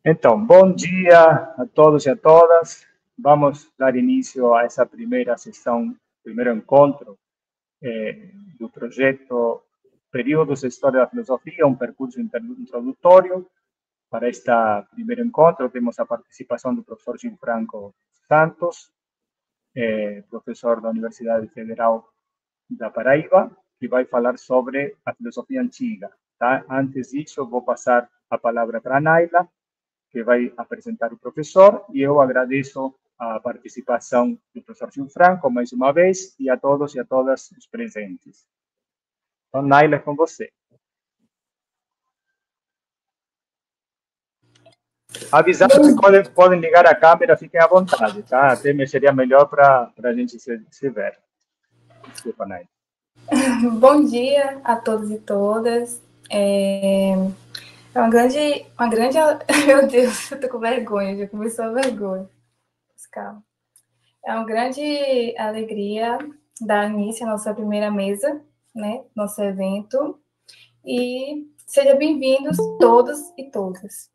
Então, bom dia a todos e a todas. Vamos dar início a essa primeira sessão, primeiro encontro do projeto Períodos de História da Filosofia, um percurso introdutório. Para este primeiro encontro, temos a participação do professor Gianfranco Santos, professor da Universidade Federal da Paraíba, que vai falar sobre a filosofia antiga. Tá? Antes disso, eu vou passar a palavra para a Naila, que vai apresentar o professor, e eu agradeço a participação do professor Gianfranco mais uma vez e a todos e a todas os presentes. Então, Naila, é com você. Avisando que podem ligar a câmera, fiquem à vontade, tá? Até seria melhor para a gente se ver. Desculpa, Naila. Bom dia a todos e todas. É uma grande... Meu Deus, eu tô com vergonha, já começou a vergonha. Calma. É uma grande alegria dar início à nossa primeira mesa, né? Nosso evento. E sejam bem-vindos todos e todas.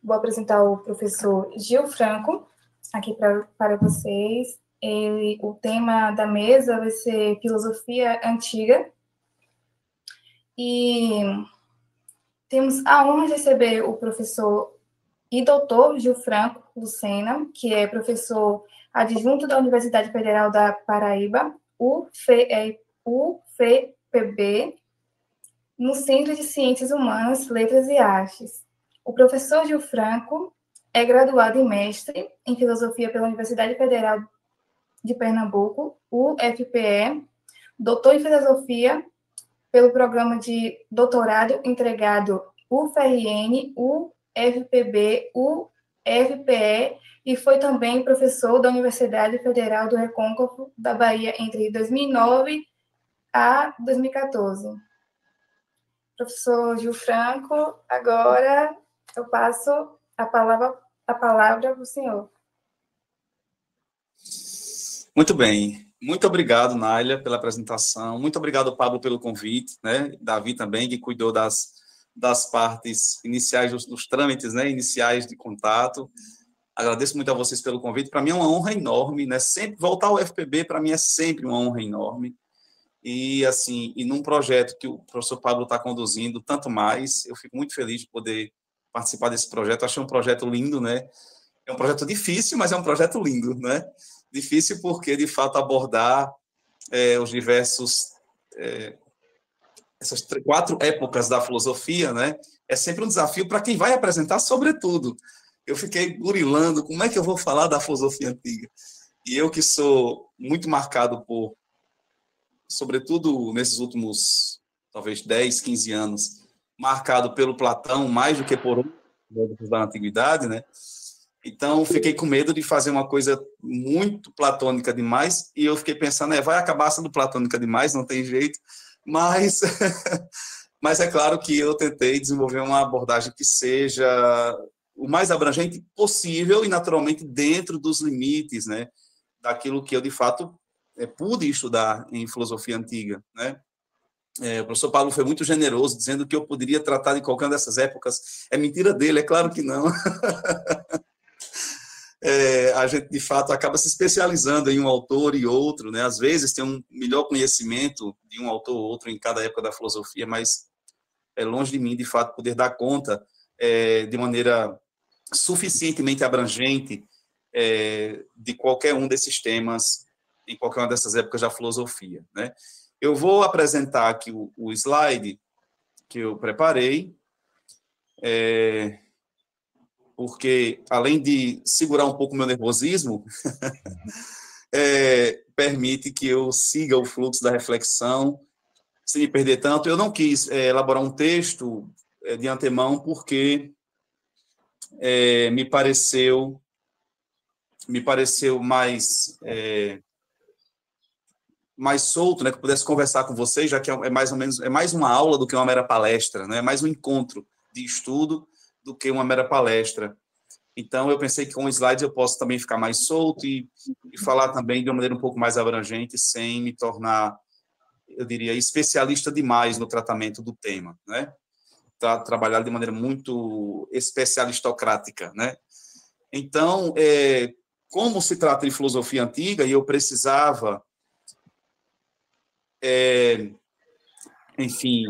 Vou apresentar o professor Gianfranco aqui para vocês. O tema da mesa vai ser filosofia antiga. E temos a honra de receber o professor e doutor Gianfranco Lucena, que é professor adjunto da Universidade Federal da Paraíba, UFPB, no Centro de Ciências Humanas, Letras e Artes. O professor Gianfranco é graduado em mestre em filosofia pela Universidade Federal de Pernambuco, UFPE, doutor em filosofia pelo programa de doutorado entregado UFRN, UFPB, UFPE, e foi também professor da Universidade Federal do Recôncavo da Bahia entre 2009 a 2014. Professor Gianfranco, agora eu passo a palavra para o senhor. Muito bem. Muito obrigado, Nália, pela apresentação. Muito obrigado, Pablo, pelo convite, né? Davi também, que cuidou das partes iniciais, dos trâmites, né? Iniciais de contato. Agradeço muito a vocês pelo convite. Para mim é uma honra enorme, né? Sempre voltar ao FPB, para mim, é sempre uma honra enorme. E, assim, num projeto que o professor Pablo está conduzindo, tanto mais, eu fico muito feliz de poder participar desse projeto. Achei um projeto lindo, né? É um projeto difícil, mas é um projeto lindo, né? Difícil porque, de fato, abordar os diversos... essas 4 épocas da filosofia, né? É sempre um desafio para quem vai apresentar, sobretudo. Eu fiquei burilando, como é que eu vou falar da filosofia antiga? E eu que sou muito marcado por, sobretudo nesses últimos, talvez, 10, 15 anos, marcado pelo Platão, mais do que por outros da antiguidade, né? Então, fiquei com medo de fazer uma coisa muito platônica demais, e eu fiquei pensando, vai acabar sendo platônica demais, não tem jeito, mas, mas é claro que eu tentei desenvolver uma abordagem que seja o mais abrangente possível e, naturalmente, dentro dos limites, né, daquilo que eu, de fato, pude estudar em filosofia antiga, né? O professor Paulo foi muito generoso, dizendo que eu poderia tratar de qualquer uma dessas épocas. É mentira dele, é claro que não. A gente, de fato, acaba se especializando em um autor e outro, né? Às vezes tem um melhor conhecimento de um autor ou outro em cada época da filosofia, mas é longe de mim, de fato, poder dar conta de maneira suficientemente abrangente de qualquer um desses temas em qualquer uma dessas épocas da filosofia, né? Eu vou apresentar aqui o slide que eu preparei, porque, além de segurar um pouco o meu nervosismo, permite que eu siga o fluxo da reflexão sem me perder tanto. Eu não quis elaborar um texto de antemão, porque me pareceu mais solto, né, que eu pudesse conversar com vocês, já que é mais ou menos, é mais uma aula do que uma mera palestra, né, é mais um encontro de estudo do que uma mera palestra. Então, eu pensei que com os slides eu posso também ficar mais solto e falar também de uma maneira um pouco mais abrangente, sem me tornar, eu diria, especialista demais no tratamento do tema, né? trabalhado de maneira muito especialistocrática, né? Então, como se trata de filosofia antiga, e eu precisava, enfim,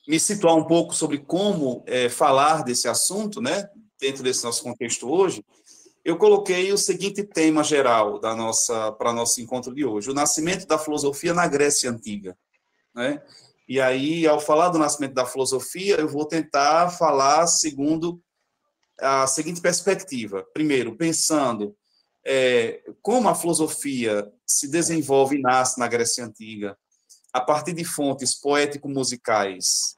me situar um pouco sobre como falar desse assunto, né, dentro desse nosso contexto hoje, eu coloquei o seguinte tema geral para nosso encontro de hoje: o nascimento da filosofia na Grécia Antiga, né? E aí, ao falar do nascimento da filosofia, eu vou tentar falar segundo a seguinte perspectiva. Primeiro, pensando como a filosofia se desenvolve e nasce na Grécia Antiga, a partir de fontes poético-musicais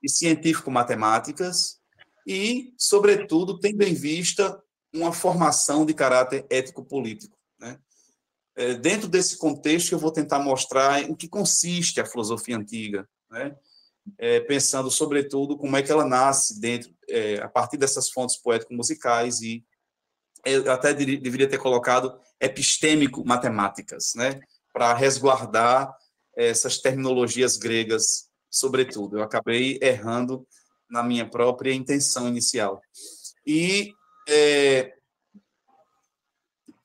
e científico-matemáticas, e, sobretudo, tendo em vista uma formação de caráter ético-político, né? Dentro desse contexto, eu vou tentar mostrar em que consiste a filosofia antiga, né? Pensando, sobretudo, como é que ela nasce a partir dessas fontes poético-musicais e eu até deveria ter colocado epistêmico-matemáticas, né? Para resguardar essas terminologias gregas, sobretudo. Eu acabei errando na minha própria intenção inicial. E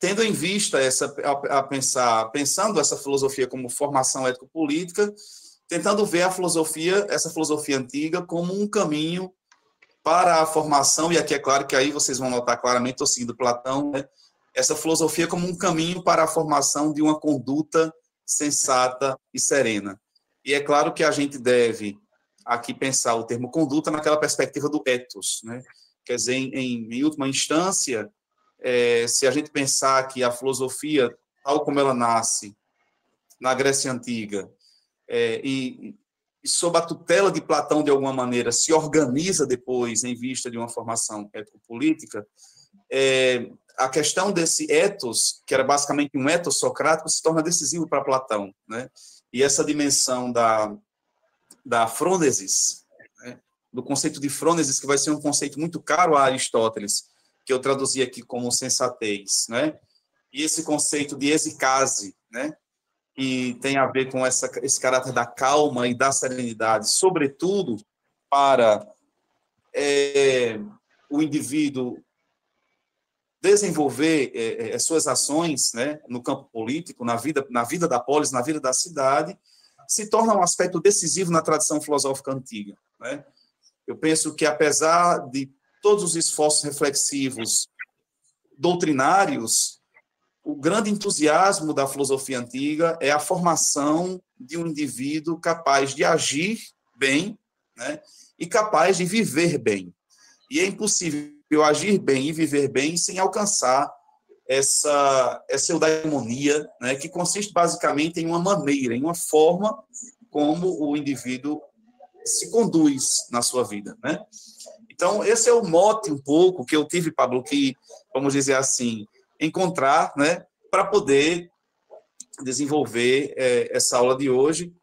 tendo em vista pensando essa filosofia como formação ético-política, tentando ver essa filosofia antiga como um caminho para a formação, e aqui é claro que aí vocês vão notar claramente, estou seguindo Platão, né? Essa filosofia como um caminho para a formação de uma conduta sensata e serena. E é claro que a gente deve aqui pensar o termo conduta naquela perspectiva do ethos, né? Quer dizer, em última instância, se a gente pensar que a filosofia, tal como ela nasce na Grécia Antiga, e sob a tutela de Platão, de alguma maneira, se organiza depois em vista de uma formação ético-política, a questão desse ethos, que era basicamente um ethos socrático, se torna decisivo para Platão, né? E essa dimensão da frônesis, né? Do conceito de frônesis, que vai ser um conceito muito caro a Aristóteles, que eu traduzi aqui como sensatez, né? E esse conceito de esikase, né? E tem a ver com esse caráter da calma e da serenidade, sobretudo para o indivíduo desenvolver as suas ações, né, no campo político, na vida da polis, na vida da cidade, se torna um aspecto decisivo na tradição filosófica antiga, né? Eu penso que, apesar de todos os esforços reflexivos doutrinários, o grande entusiasmo da filosofia antiga é a formação de um indivíduo capaz de agir bem, né, e capaz de viver bem. E é impossível agir bem e viver bem sem alcançar essa eudaimonia, né, que consiste basicamente em uma maneira, em uma forma como o indivíduo se conduz na sua vida, né? Então, esse é o mote um pouco que eu tive, Pablo, que, vamos dizer assim, encontrar, né, para poder desenvolver essa aula de hoje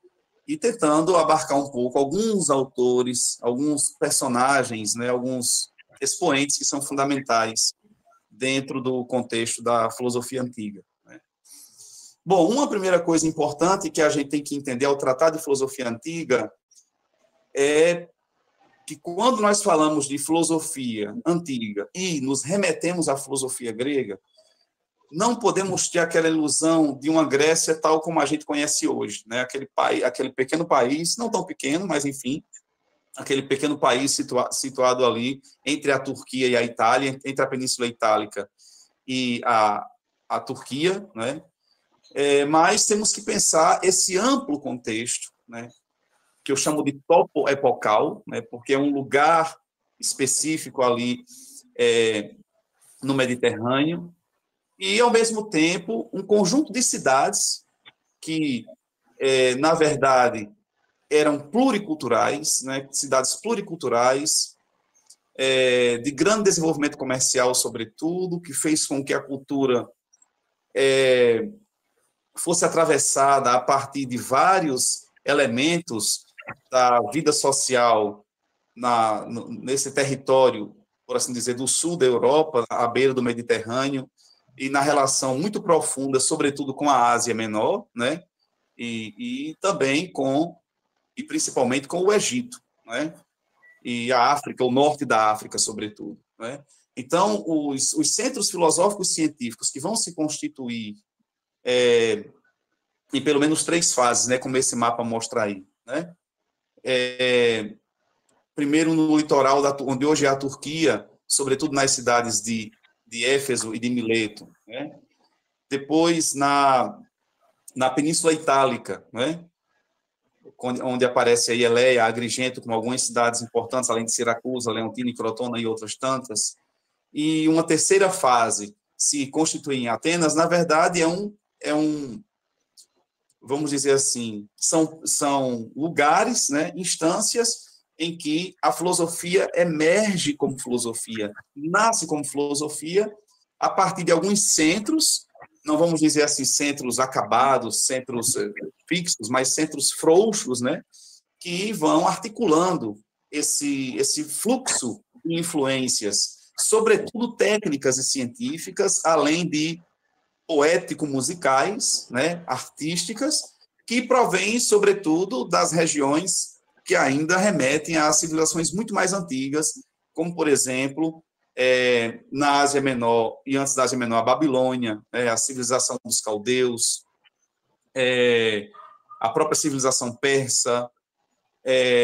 e tentando abarcar um pouco alguns autores, alguns personagens, né, alguns expoentes que são fundamentais dentro do contexto da filosofia antiga, né? Bom, uma primeira coisa importante que a gente tem que entender ao tratar de filosofia antiga é que quando nós falamos de filosofia antiga e nos remetemos à filosofia grega, não podemos ter aquela ilusão de uma Grécia tal como a gente conhece hoje, né? Aquele pequeno país, não tão pequeno, mas enfim, aquele pequeno país situado ali entre a Turquia e a Itália, entre a Península Itálica e a Turquia, né? Mas temos que pensar esse amplo contexto, né, que eu chamo de topo epocal, né, porque é um lugar específico ali no Mediterrâneo, e, ao mesmo tempo, um conjunto de cidades que, na verdade, eram pluriculturais, né, cidades pluriculturais, de grande desenvolvimento comercial, sobretudo, que fez com que a cultura fosse atravessada a partir de vários elementos da vida social nesse território, por assim dizer, do sul da Europa, à beira do Mediterrâneo, e na relação muito profunda, sobretudo com a Ásia Menor, né? E também e principalmente com o Egito, né? E a África, o norte da África, sobretudo, né? Então, os centros filosóficos científicos que vão se constituir em pelo menos 3 fases, né, como esse mapa mostra aí, né? Primeiro no litoral, onde hoje é a Turquia, sobretudo nas cidades de Éfeso e de Mileto, né? Depois na Península Itálica, né? Onde aparece aí Eleia, Agrigento, com algumas cidades importantes, além de Siracusa, Leontina e Crotona e outras tantas. E uma terceira fase se constitui em Atenas, na verdade, vamos dizer assim, são lugares, né, instâncias em que a filosofia emerge como filosofia, nasce como filosofia a partir de alguns centros, não vamos dizer assim centros acabados, centros fixos, mas centros frouxos, né, que vão articulando esse fluxo de influências, sobretudo técnicas e científicas, além de poético-musicais, né, artísticas, que provêm, sobretudo, das regiões que ainda remetem a civilizações muito mais antigas, como, por exemplo, na Ásia Menor, e antes da Ásia Menor, a Babilônia, a civilização dos caldeus, a própria civilização persa,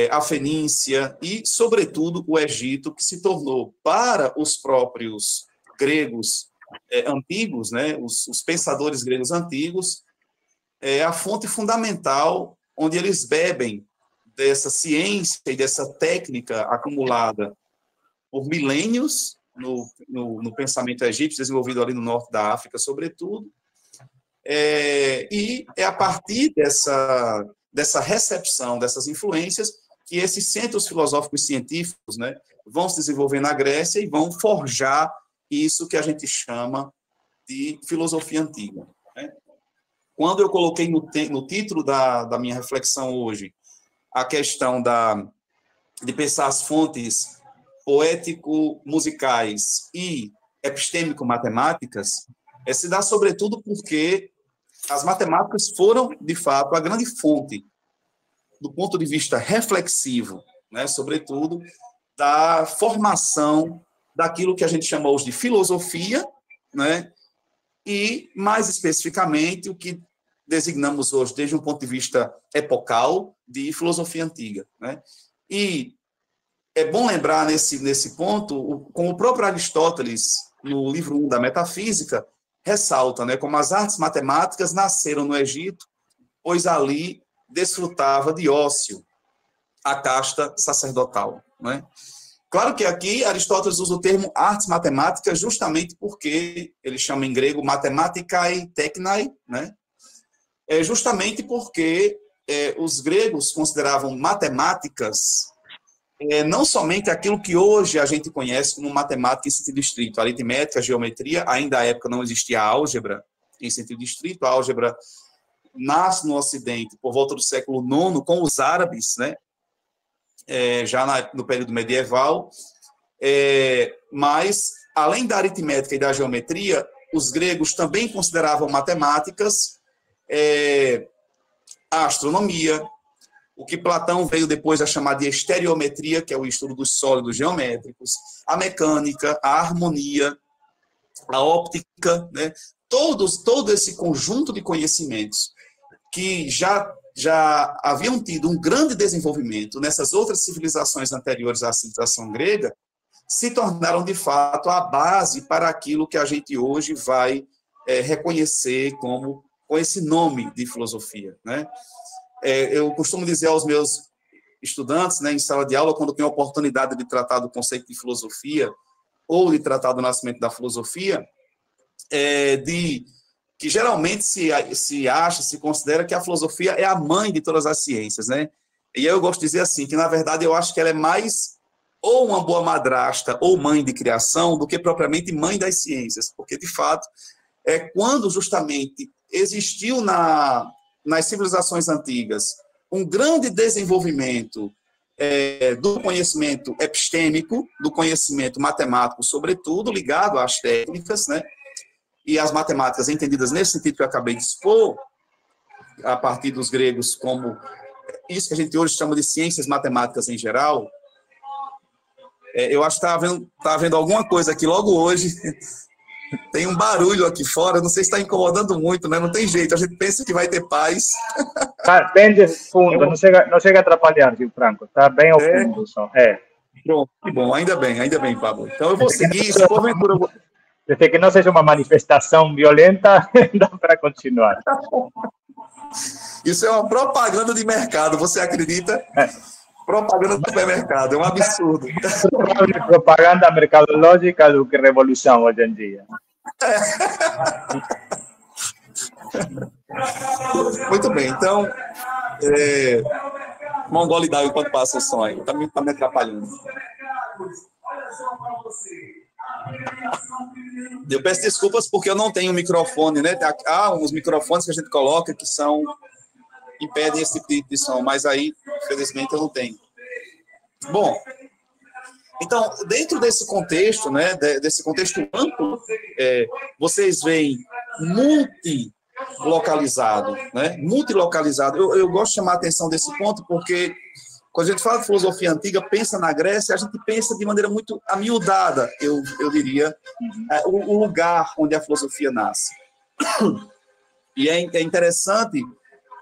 a Fenícia e, sobretudo, o Egito, que se tornou, para os próprios gregos antigos, né, os pensadores gregos antigos, a fonte fundamental onde eles bebem dessa ciência e dessa técnica acumulada por milênios no pensamento egípcio, desenvolvido ali no norte da África, sobretudo, e é a partir dessa recepção, dessas influências, que esses centros filosóficos científicos, né, vão se desenvolver na Grécia e vão forjar isso que a gente chama de filosofia antiga, né? Quando eu coloquei no título da minha reflexão hoje a questão de pensar as fontes poético-musicais e epistêmico-matemáticas, se dá sobretudo porque as matemáticas foram, de fato, a grande fonte, do ponto de vista reflexivo, né, sobretudo, da formação daquilo que a gente chama hoje de filosofia, né, e, mais especificamente, o que designamos hoje, desde um ponto de vista epocal, de filosofia antiga, né? E é bom lembrar nesse ponto, como o próprio Aristóteles, no livro 1 da Metafísica, ressalta, né, como as artes matemáticas nasceram no Egito, pois ali desfrutava de Ócio, a casta sacerdotal, né? Claro que aqui Aristóteles usa o termo artes matemáticas justamente porque ele chama em grego mathematicae technai, né? Justamente porque os gregos consideravam matemáticas não somente aquilo que hoje a gente conhece como matemática em sentido estrito, aritmética, geometria. Ainda à época não existia a álgebra em sentido estrito. A álgebra nasce no Ocidente por volta do século IX com os árabes, né? Já no período medieval, mas, além da aritmética e da geometria, os gregos também consideravam matemáticas a astronomia, o que Platão veio depois a chamar de estereometria, que é o estudo dos sólidos geométricos, a mecânica, a harmonia, a óptica, né? Todo esse conjunto de conhecimentos que já haviam tido um grande desenvolvimento nessas outras civilizações anteriores à civilização grega, se tornaram, de fato, a base para aquilo que a gente hoje vai reconhecer com esse nome de filosofia, né? Eu costumo dizer aos meus estudantes, né, em sala de aula, quando tenho a oportunidade de tratar do conceito de filosofia ou de tratar do nascimento da filosofia, que geralmente se considera que a filosofia é a mãe de todas as ciências, né? E eu gosto de dizer assim, que na verdade eu acho que ela é mais ou uma boa madrasta ou mãe de criação do que propriamente mãe das ciências, porque de fato quando justamente existiu nas civilizações antigas um grande desenvolvimento do conhecimento epistêmico, do conhecimento matemático, sobretudo ligado às técnicas, né? E as matemáticas entendidas nesse sentido que eu acabei de expor, a partir dos gregos como isso que a gente hoje chama de ciências matemáticas em geral, eu acho que tá havendo alguma coisa aqui logo hoje. Tem um barulho aqui fora, não sei se está incomodando muito, né? Não tem jeito, a gente pensa que vai ter paz. Tá bem de fundo, não chega a atrapalhar, Gil Franco. Está bem ao fundo só. Pronto, que bom, ainda bem, Pablo. Então eu vou seguir, se porventura... Desde que não seja uma manifestação violenta, dá para continuar. Isso é uma propaganda de mercado, você acredita? Propaganda do supermercado, é um absurdo. Propaganda mercadológica do que revolução hoje em dia. Muito bem, então, mongolidade enquanto passa o som aí, está me atrapalhando. Eu peço desculpas porque eu não tenho microfone, né? Há uns microfones que a gente coloca que impedem esse tipo de som, mas aí, infelizmente, eu não tenho. Bom, então, dentro desse contexto, né, desse contexto amplo, vocês veem multilocalizado, né? Multilocalizado. Eu gosto de chamar a atenção desse ponto porque, quando a gente fala de filosofia antiga, pensa na Grécia, a gente pensa de maneira muito amiudada, eu diria, o lugar onde a filosofia nasce. E é interessante,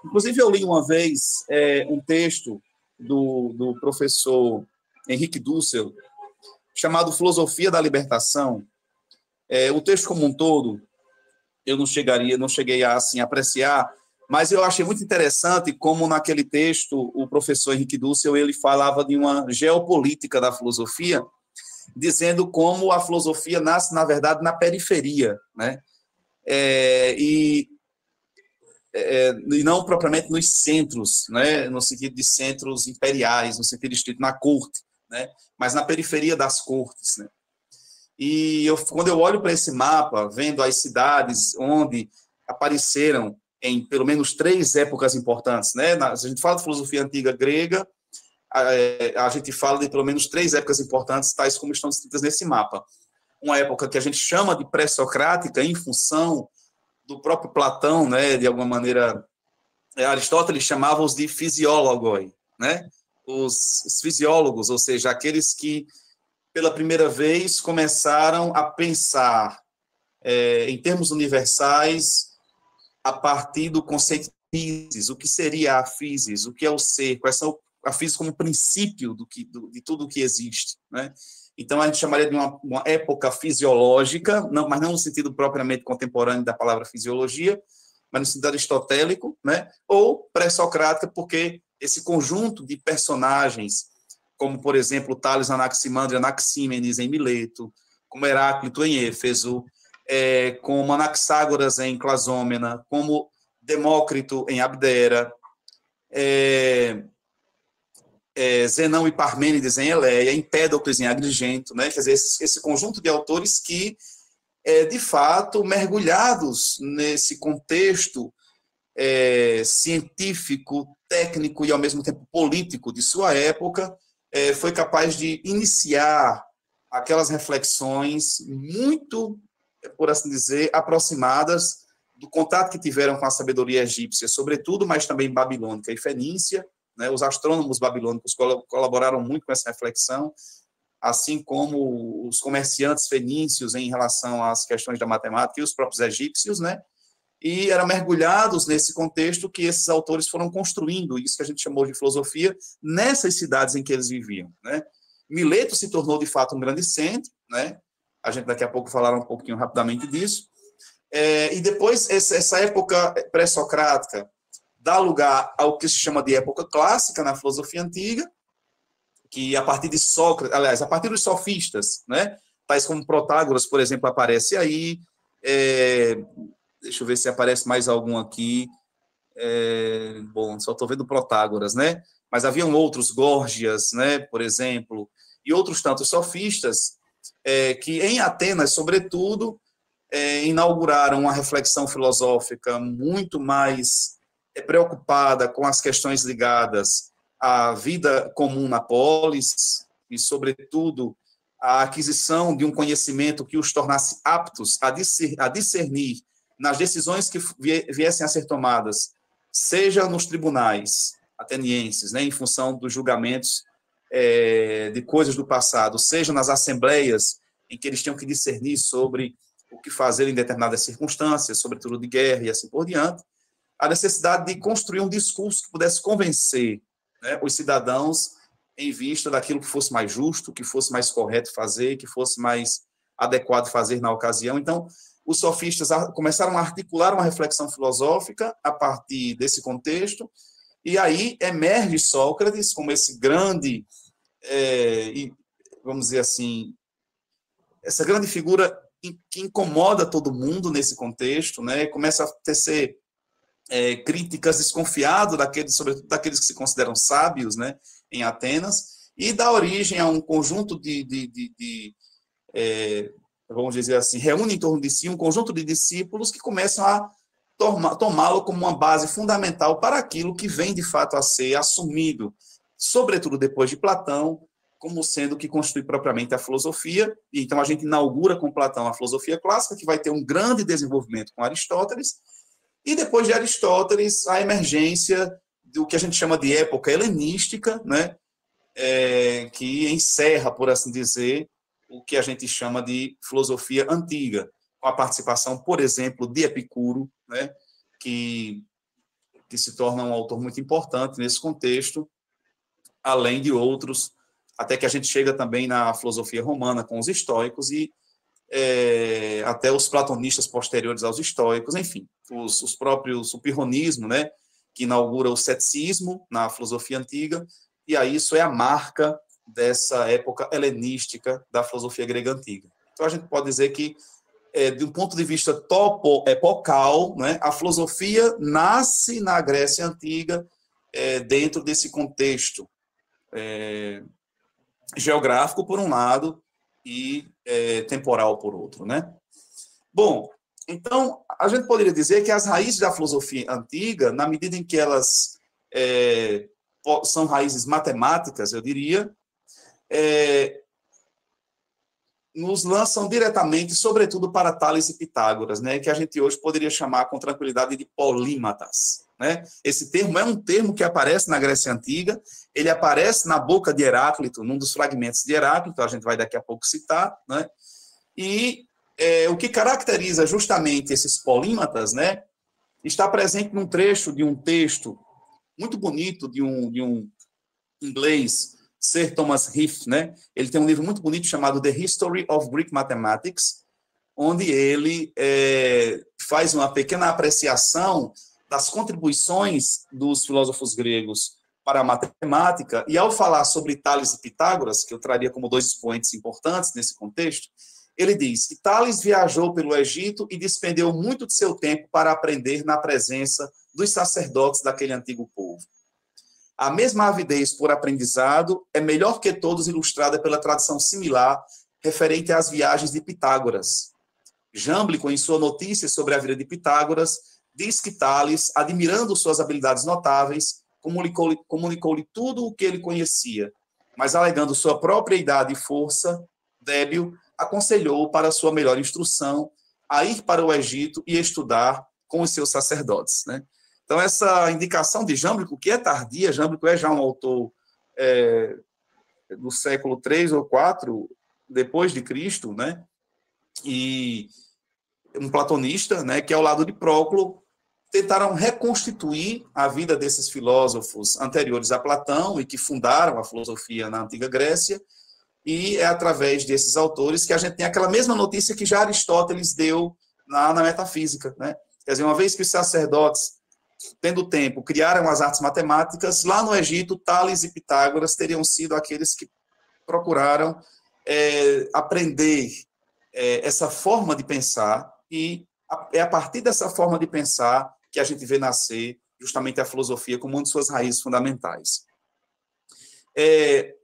inclusive eu li uma vez um texto do professor Henrique Dussel, chamado Filosofia da Libertação. O texto como um todo, eu não cheguei a assim, apreciar, mas eu achei muito interessante como naquele texto o professor Henrique Dussel ele falava de uma geopolítica da filosofia, dizendo como a filosofia nasce, na verdade, na periferia, né? E não propriamente nos centros, né? No sentido de centros imperiais, no sentido estrito, na corte, né? Mas na periferia das cortes, né? E quando eu olho para esse mapa, vendo as cidades onde apareceram em pelo menos 3 épocas importantes, né? Se a gente fala de filosofia antiga grega, a gente fala de pelo menos 3 épocas importantes, tais como estão descritas nesse mapa. Uma época que a gente chama de pré-socrática, em função do próprio Platão, né? De alguma maneira, Aristóteles chamava-os de fisiólogoi, né? Os fisiólogos, ou seja, aqueles que pela primeira vez começaram a pensar em termos universais a partir do conceito de physis, o que seria a physis, o que é o ser, quais são a physis como princípio de tudo o que existe, né? Então, a gente chamaria de uma época fisiológica, mas não no sentido propriamente contemporâneo da palavra fisiologia, mas no sentido aristotélico, né? Ou pré-socrática, porque esse conjunto de personagens, como, por exemplo, Tales Anaximandro e Anaxímenes em Mileto, como Heráclito em Éfeso, como Anaxágoras em Clasômena, como Demócrito em Abdera, Zenão e Parmênides em Eleia, Empédocles em Agrigento, né? Quer dizer, esse conjunto de autores que, de fato, mergulhados nesse contexto científico, técnico e, ao mesmo tempo, político de sua época, foi capaz de iniciar aquelas reflexões muito, por assim dizer, aproximadas do contato que tiveram com a sabedoria egípcia, sobretudo, mas também babilônica e fenícia, né? Os astrônomos babilônicos colaboraram muito com essa reflexão, assim como os comerciantes fenícios em relação às questões da matemática e os próprios egípcios, né? E eram mergulhados nesse contexto que esses autores foram construindo, isso que a gente chamou de filosofia, nessas cidades em que eles viviam, né? Mileto se tornou, de fato, um grande centro, né? A gente daqui a pouco falará um pouquinho rapidamente disso. E depois, essa época pré-socrática dá lugar ao que se chama de época clássica na filosofia antiga, que a partir de Sócrates, aliás, a partir dos sofistas, né? Tais como Protágoras, por exemplo, aparece aí. Deixa eu ver se aparece mais algum aqui. Bom, só estou vendo Protágoras, né? Mas haviam outros, Górgias, né? Por exemplo, e outros tantos sofistas que, em Atenas, sobretudo, inauguraram uma reflexão filosófica muito mais preocupada com as questões ligadas à vida comum na polis e, sobretudo, a aquisição de um conhecimento que os tornasse aptos a discernir nas decisões que viessem a ser tomadas, seja nos tribunais, atenienses, né, em função dos julgamentos de coisas do passado, seja nas assembleias, em que eles tinham que discernir sobre o que fazer em determinadas circunstâncias, sobretudo de guerra e assim por diante, a necessidade de construir um discurso que pudesse convencer, né, os cidadãos em vista daquilo que fosse mais justo, que fosse mais correto fazer, que fosse mais adequado fazer na ocasião. Então, os sofistas começaram a articular uma reflexão filosófica a partir desse contexto, e aí emerge Sócrates como esse grande, vamos dizer assim, essa grande figura que incomoda todo mundo nesse contexto, né? Começa a tecer críticas desconfiado sobretudo daqueles que se consideram sábios, né, em Atenas, e dá origem a um conjunto vamos dizer assim, reúne em torno de si um conjunto de discípulos que começam a tomá-lo como uma base fundamental para aquilo que vem de fato a ser assumido, sobretudo depois de Platão, como sendo o que constitui propriamente a filosofia. E então a gente inaugura com Platão a filosofia clássica, que vai ter um grande desenvolvimento com Aristóteles, e depois de Aristóteles, a emergência do que a gente chama de época helenística, né, que encerra, por assim dizer, o que a gente chama de filosofia antiga, com a participação, por exemplo, de Epicuro, né, que se torna um autor muito importante nesse contexto, além de outros, até que a gente chega também na filosofia romana com os estoicos e até os platonistas posteriores aos estoicos, enfim, o pirronismo, né, que inaugura o ceticismo na filosofia antiga, e aí isso é a marca dessa época helenística da filosofia grega antiga. Então, a gente pode dizer que, de um ponto de vista epocal, né, a filosofia nasce na Grécia Antiga dentro desse contexto geográfico, por um lado, e temporal, por outro, né? Bom, então, a gente poderia dizer que as raízes da filosofia antiga, na medida em que elas são raízes matemáticas, eu diria, nos lançam diretamente, sobretudo, para Tales e Pitágoras, né, que a gente hoje poderia chamar com tranquilidade de polímatas, né? Esse termo é um termo que aparece na Grécia Antiga, ele aparece na boca de Heráclito, num dos fragmentos de Heráclito, a gente vai daqui a pouco citar, né? E o que caracteriza justamente esses polímatas, né, está presente num trecho de um texto muito bonito de um inglês, Sir Thomas Heath, né? Ele tem um livro muito bonito chamado The History of Greek Mathematics, onde ele faz uma pequena apreciação das contribuições dos filósofos gregos para a matemática, e ao falar sobre Tales e Pitágoras, que eu traria como dois expoentes importantes nesse contexto, ele diz que Tales viajou pelo Egito e despendeu muito de seu tempo para aprender na presença dos sacerdotes daquele antigo povo. A mesma avidez por aprendizado é melhor que todos ilustrada pela tradição similar referente às viagens de Pitágoras. Jâmblico, em sua notícia sobre a vida de Pitágoras, diz que Tales, admirando suas habilidades notáveis, comunicou-lhe tudo o que ele conhecia, mas alegando sua própria idade e força débil, aconselhou para sua melhor instrução a ir para o Egito e estudar com os seus sacerdotes, né? Então, essa indicação de Jâmblico, que é tardia, Jâmblico é já um autor do século 3 ou 4 depois de Cristo, né? E um platonista, né, que ao lado de Próclo tentaram reconstituir a vida desses filósofos anteriores a Platão e que fundaram a filosofia na antiga Grécia, e é através desses autores que a gente tem aquela mesma notícia que já Aristóteles deu na metafísica, né? Quer dizer, uma vez que os sacerdotes, tendo tempo, criaram as artes matemáticas, lá no Egito, Tales e Pitágoras teriam sido aqueles que procuraram aprender essa forma de pensar, e é a partir dessa forma de pensar que a gente vê nascer justamente a filosofia como uma de suas raízes fundamentais. É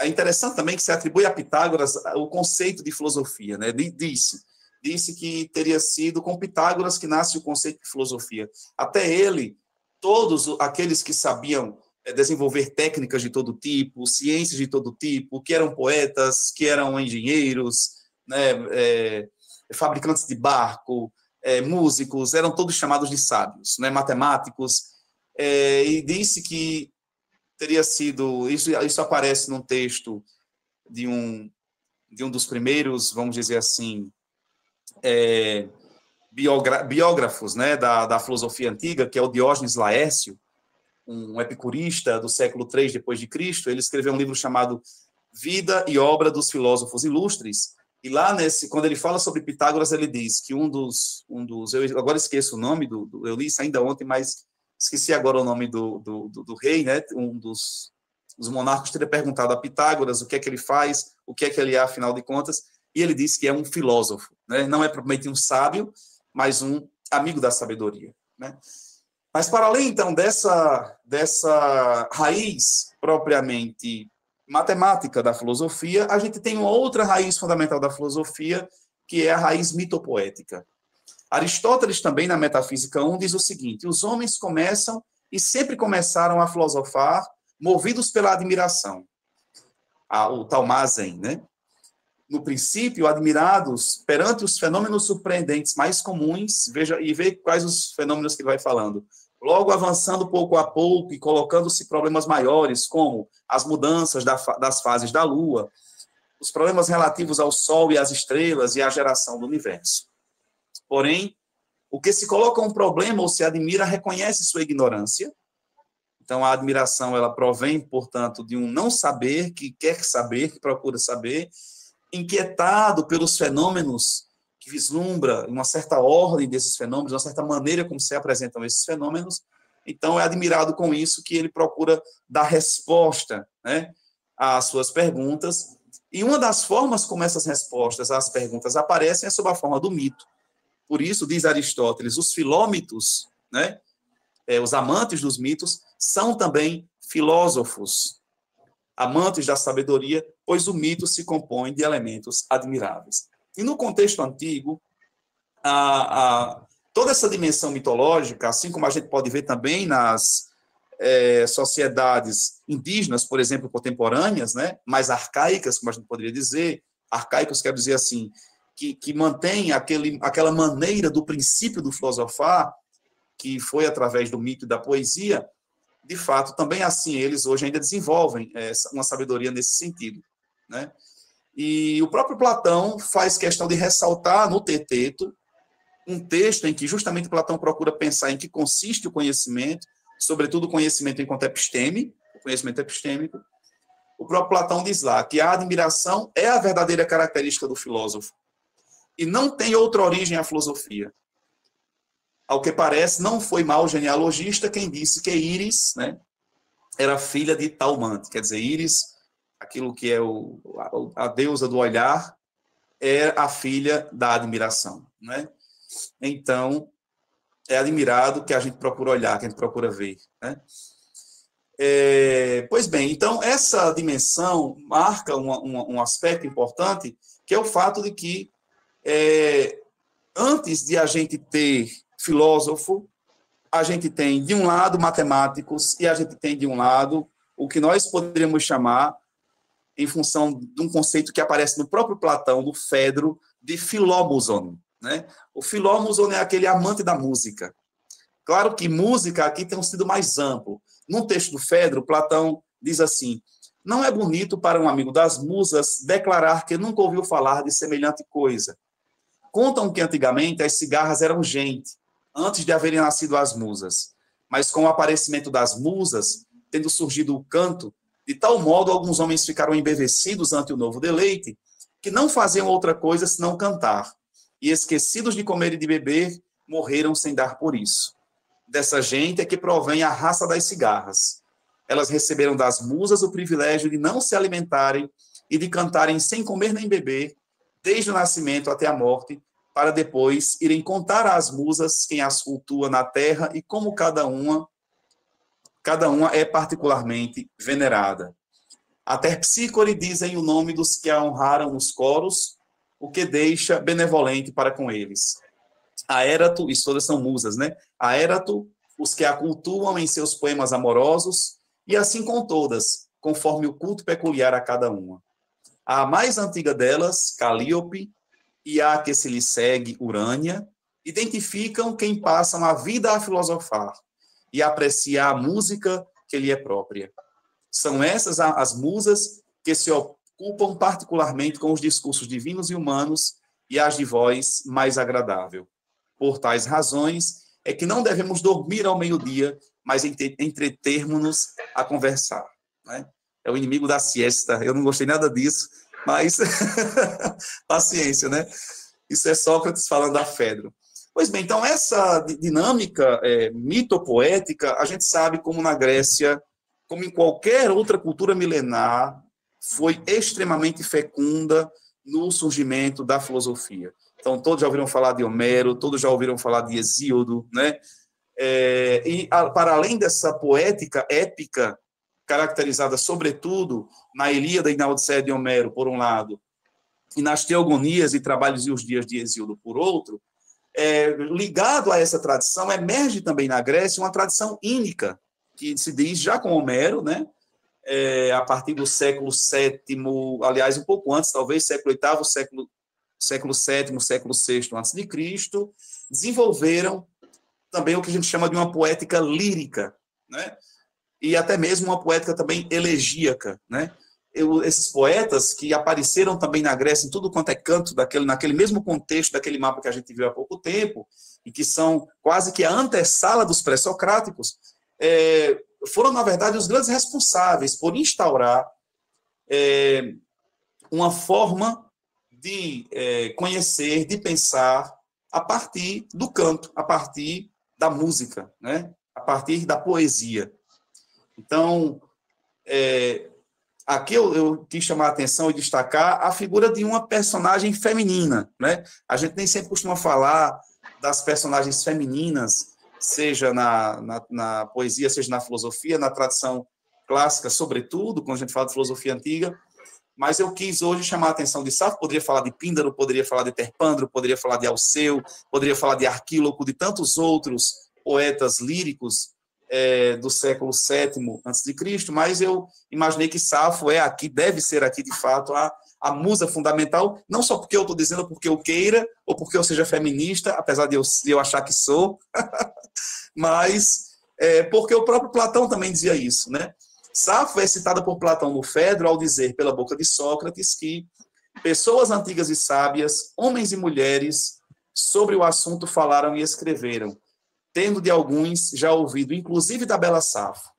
interessante também que se atribui a Pitágoras o conceito de filosofia, né? Disse que teria sido com Pitágoras que nasce o conceito de filosofia. Até ele, todos aqueles que sabiam desenvolver técnicas de todo tipo, ciências de todo tipo, que eram poetas, que eram engenheiros, né, músicos, músicos, eram todos chamados de sábios, né, matemáticos. e disse que teria sido, isso aparece num texto de um dos primeiros, vamos dizer assim, biógrafos, né, da filosofia antiga, que é o Diógenes Laércio, um epicurista do século III depois de Cristo. Ele escreveu um livro chamado Vida e Obra dos Filósofos Ilustres, e lá quando ele fala sobre Pitágoras, ele diz que um dos eu agora esqueço o nome eu li isso ainda ontem, mas esqueci agora o nome do rei, né, um dos monarcas teria perguntado a Pitágoras o que é que ele faz, o que é que ele é, afinal de contas, e ele disse que é um filósofo, né, não é propriamente um sábio, mas um amigo da sabedoria, né? Mas, para além, então, dessa raiz propriamente matemática da filosofia, a gente tem uma outra raiz fundamental da filosofia, que é a raiz mitopoética. Aristóteles, também, na Metafísica 1, diz o seguinte: os homens começam e sempre começaram a filosofar movidos pela admiração. O Talmazen, né? No princípio, admirados perante os fenômenos surpreendentes mais comuns, veja quais os fenômenos que ele vai falando. Logo avançando pouco a pouco e colocando-se problemas maiores, como as mudanças das fases da Lua, os problemas relativos ao Sol e às estrelas e à geração do universo. Porém, o que se coloca um problema ou se admira reconhece sua ignorância. Então, a admiração, ela provém, portanto, de um não saber, que quer saber, que procura saber, inquietado pelos fenômenos, que vislumbra uma certa ordem desses fenômenos, uma certa maneira como se apresentam esses fenômenos. Então, é admirado com isso que ele procura dar resposta, né, às suas perguntas. E uma das formas como essas respostas às perguntas aparecem é sob a forma do mito. Por isso, diz Aristóteles, os filómitos, né, os amantes dos mitos, são também filósofos, amantes da sabedoria, pois o mito se compõe de elementos admiráveis. E no contexto antigo, toda essa dimensão mitológica, assim como a gente pode ver também nas sociedades indígenas, por exemplo, contemporâneas, né, mais arcaicas, como a gente poderia dizer, arcaicos quer dizer assim, que mantém aquela maneira do princípio do filosofar, que foi através do mito e da poesia. De fato, também assim, eles hoje ainda desenvolvem uma sabedoria nesse sentido, né? E o próprio Platão faz questão de ressaltar no Teteto um texto em que justamente Platão procura pensar em que consiste o conhecimento, sobretudo o conhecimento enquanto episteme, o conhecimento epistêmico. O próprio Platão diz lá que a admiração é a verdadeira característica do filósofo e não tem outra origem à filosofia. Ao que parece, não foi mal genealogista quem disse que Íris, né, era filha de Talmante. Quer dizer, Íris, aquilo que é a deusa do olhar, é a filha da admiração, né? Então, é admirado que a gente procura olhar, que a gente procura ver, né? Pois bem, então, essa dimensão marca um aspecto importante, que é o fato de que, antes de a gente ter filósofo, a gente tem, de um lado, matemáticos, e a gente tem, de um lado, o que nós poderíamos chamar, em função de um conceito que aparece no próprio Platão, do Fedro, de filómuson, né? O filómuson é aquele amante da música. Claro que música aqui tem um sentido mais amplo. Num texto do Fedro, Platão diz assim: não é bonito para um amigo das musas declarar que nunca ouviu falar de semelhante coisa. Contam que antigamente as cigarras eram gente, antes de haverem nascido as musas. Mas com o aparecimento das musas, tendo surgido o canto, de tal modo alguns homens ficaram embevecidos ante o novo deleite, que não faziam outra coisa senão cantar, e esquecidos de comer e de beber, morreram sem dar por isso. Dessa gente é que provém a raça das cigarras. Elas receberam das musas o privilégio de não se alimentarem e de cantarem sem comer nem beber, desde o nascimento até a morte, para depois irem contar às musas quem as cultua na terra e como cada uma é particularmente venerada. A Terpsícore dizem o nome dos que a honraram nos coros, o que deixa benevolente para com eles. A Érato, isso todas são musas, né? A Érato, os que a cultuam em seus poemas amorosos, e assim com todas, conforme o culto peculiar a cada uma. A mais antiga delas, Calíope, e a que se lhe segue, Urânia, identificam quem passam a vida a filosofar, e aprecia a música que lhe é própria. São essas as musas que se ocupam particularmente com os discursos divinos e humanos e as de voz mais agradável. Por tais razões é que não devemos dormir ao meio-dia, mas entretermos-nos a conversar. Né? É o inimigo da siesta. Eu não gostei nada disso, mas paciência, né? Isso é Sócrates falando da Fedro. Pois bem, então essa dinâmica mitopoética, a gente sabe como na Grécia, como em qualquer outra cultura milenar, foi extremamente fecunda no surgimento da filosofia. Então, todos já ouviram falar de Homero, todos já ouviram falar de Hesíodo, né? Para além dessa poética épica, caracterizada, sobretudo, na Ilíada e na Odisseia de Homero, por um lado, e nas Teogonias e Trabalhos e os Dias de Hesíodo, por outro, ligado a essa tradição, emerge também na Grécia uma tradição ínica, que se diz já com Homero, né? A partir do século VII, aliás, um pouco antes, talvez, século VIII, século VII, século VI a.C., desenvolveram também o que a gente chama de uma poética lírica, né? E até mesmo uma poética também elegíaca, né? Esses poetas que apareceram também na Grécia em tudo quanto é canto, naquele mesmo contexto daquele mapa que a gente viu há pouco tempo, e que são quase que a antessala dos pré-socráticos, foram, na verdade, os grandes responsáveis por instaurar uma forma de conhecer, de pensar a partir do canto, a partir da música, né? A partir da poesia. Então, aqui eu quis chamar a atenção e destacar a figura de uma personagem feminina, né? A gente nem sempre costuma falar das personagens femininas, seja na poesia, seja na filosofia, na tradição clássica, sobretudo, quando a gente fala de filosofia antiga, mas eu quis hoje chamar a atenção de Safo, poderia falar de Píndaro, poderia falar de Terpandro, poderia falar de Alceu, poderia falar de Arquíloco, de tantos outros poetas líricos do século VII a.C., mas eu imaginei que Safo deve ser aqui, de fato, a musa fundamental, não só porque eu estou dizendo porque eu queira, ou porque eu seja feminista, apesar de eu achar que sou, mas porque o próprio Platão também dizia isso, né? Safo é citada por Platão no Fedro ao dizer, pela boca de Sócrates, que pessoas antigas e sábias, homens e mulheres, sobre o assunto falaram e escreveram, tendo de alguns já ouvido, inclusive da bela Safo.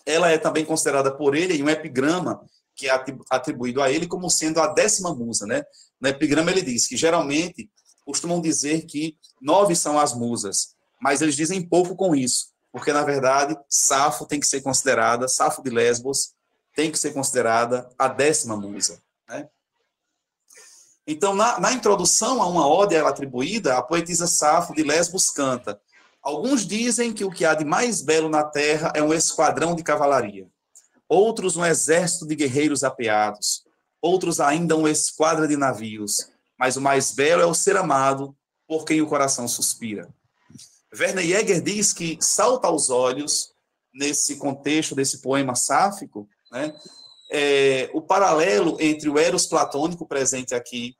Ela é também considerada por ele em um epigrama que é atribuído a ele como sendo a 10ª musa, né? No epigrama ele diz que geralmente costumam dizer que 9 são as musas, mas eles dizem pouco com isso, porque na verdade Safo tem que ser considerada, Safo de Lesbos tem que ser considerada a 10ª musa, né? Então, na introdução a uma ode a ela atribuída, a poetisa Safo de Lesbos canta: alguns dizem que o que há de mais belo na terra é um esquadrão de cavalaria. Outros um exército de guerreiros apeados. Outros ainda uma esquadra de navios. Mas o mais belo é o ser amado, por quem o coração suspira. Werner Jäger diz que salta aos olhos, nesse contexto desse poema sáfico, né, o paralelo entre o eros platônico presente aqui,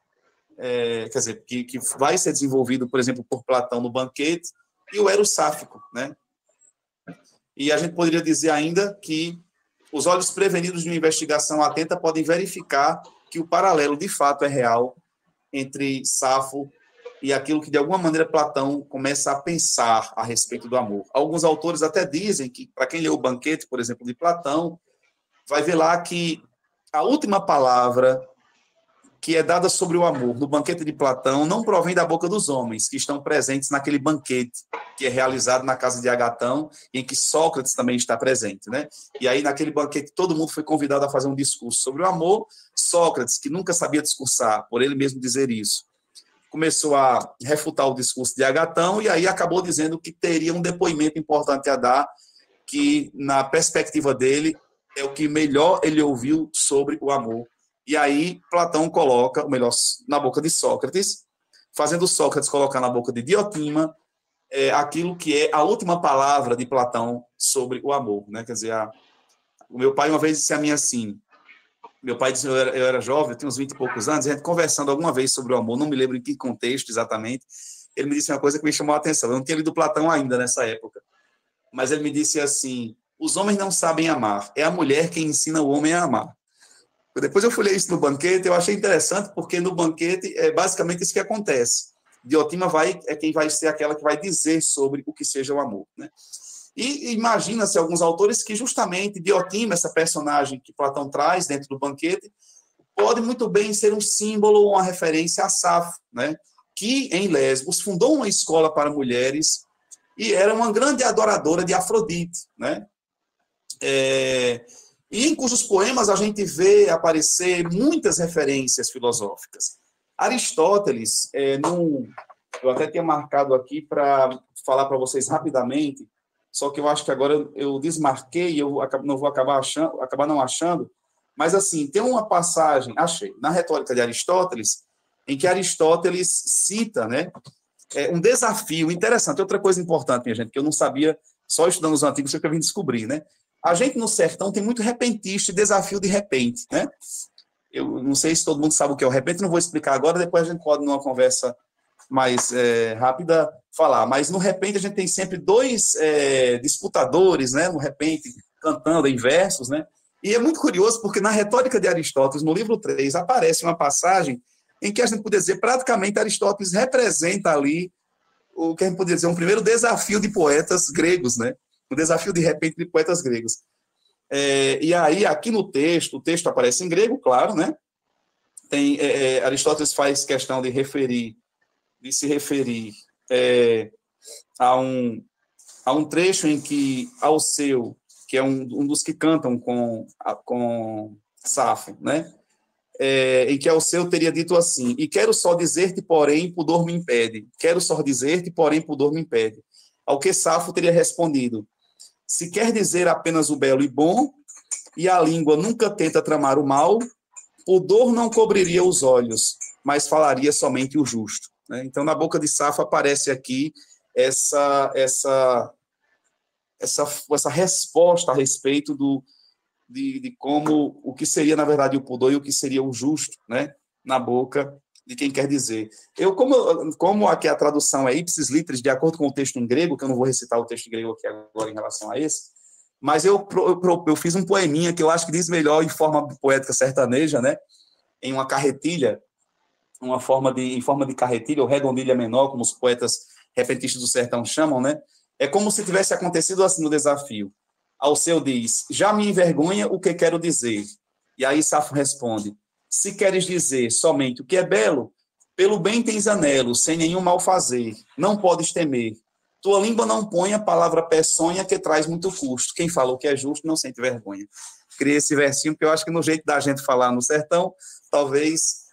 quer dizer, que vai ser desenvolvido, por exemplo, por Platão no Banquete, e o eros sáfico, né? E a gente poderia dizer ainda que os olhos prevenidos de uma investigação atenta podem verificar que o paralelo, de fato, é real entre Safo e aquilo que, de alguma maneira, Platão começa a pensar a respeito do amor. Alguns autores até dizem que, para quem leu o Banquete, por exemplo, de Platão, vai ver lá que a última palavra que é dada sobre o amor no Banquete de Platão não provém da boca dos homens que estão presentes naquele banquete que é realizado na casa de Agatão, em que Sócrates também está presente, né? E aí, naquele banquete, todo mundo foi convidado a fazer um discurso sobre o amor. Sócrates, que nunca sabia discursar, por ele mesmo dizer isso, começou a refutar o discurso de Agatão e aí acabou dizendo que teria um depoimento importante a dar, que, na perspectiva dele, é o que melhor ele ouviu sobre o amor. E aí Platão coloca o melhor na boca de Sócrates, fazendo Sócrates colocar na boca de Diotima aquilo que é a última palavra de Platão sobre o amor, né? Quer dizer, o meu pai uma vez disse a mim assim, meu pai disse, eu era jovem, eu tinha uns 20 e poucos anos, a gente conversando alguma vez sobre o amor, não me lembro em que contexto exatamente, ele me disse uma coisa que me chamou a atenção, eu não tinha lido Platão ainda nessa época, mas ele me disse assim: os homens não sabem amar, é a mulher quem ensina o homem a amar. Depois eu fui ler isso no banquete, eu achei interessante, porque no banquete é basicamente isso que acontece. Diotima é quem vai ser aquela que vai dizer sobre o que seja o amor, né? E imagina-se alguns autores que justamente Diotima, essa personagem que Platão traz dentro do banquete, pode muito bem ser um símbolo ou uma referência a Safo, né? Que em Lesbos fundou uma escola para mulheres e era uma grande adoradora de Afrodite, né? E em cujos poemas a gente vê aparecer muitas referências filosóficas. Aristóteles, eu até tinha marcado aqui para falar para vocês rapidamente, só que eu acho que agora eu desmarquei e eu não vou acabar não achando, mas assim, tem uma passagem, achei, na Retórica de Aristóteles, em que Aristóteles cita, né, um desafio interessante. Outra coisa importante, minha gente, que eu não sabia, só estudando os antigos, que eu vim descobrir, né? A gente no sertão tem muito repentista e desafio de repente, né? Eu não sei se todo mundo sabe o que é o repente, não vou explicar agora, depois a gente pode, numa conversa mais rápida, falar. Mas no repente a gente tem sempre dois disputadores, né? No repente, cantando em versos, né? E é muito curioso porque na Retórica de Aristóteles, no livro 3, aparece uma passagem em que a gente pode dizer, praticamente, Aristóteles representa ali o que a gente poderia dizer, um primeiro desafio de poetas gregos, né? Um desafio, de repente, de poetas gregos. E aí, aqui no texto, o texto aparece em grego, claro, né? Aristóteles faz questão de se referir a um trecho em que Alceu, que é um dos que cantam com Safo, né? Em que Alceu teria dito assim: e quero só dizer-te, porém, pudor me impede. Quero só dizer-te, porém, pudor me impede. Ao que Safo teria respondido: se quer dizer apenas o belo e bom, e a língua nunca tenta tramar o mal, pudor não cobriria os olhos, mas falaria somente o justo. Né? Então, na boca de Safo aparece aqui essa resposta a respeito de como o que seria, na verdade, o pudor e o que seria o justo, né? Na boca de quem quer dizer. Como aqui a tradução é ipsis literis, de acordo com o texto em grego, que eu não vou recitar o texto em grego aqui agora em relação a esse, mas eu fiz um poeminha que eu acho que diz melhor em forma poética sertaneja, né? Em uma carretilha, em forma de carretilha, ou redondilha menor, como os poetas repentistas do sertão chamam, né? É como se tivesse acontecido assim no desafio. Alceu diz: já me envergonha o que quero dizer. E aí Safo responde: se queres dizer somente o que é belo, pelo bem tens anelo, sem nenhum mal fazer, não podes temer. Tua língua não põe a palavra peçonha que traz muito custo. Quem falou que é justo não sente vergonha. Criei esse versinho porque eu acho que no jeito da gente falar no sertão, talvez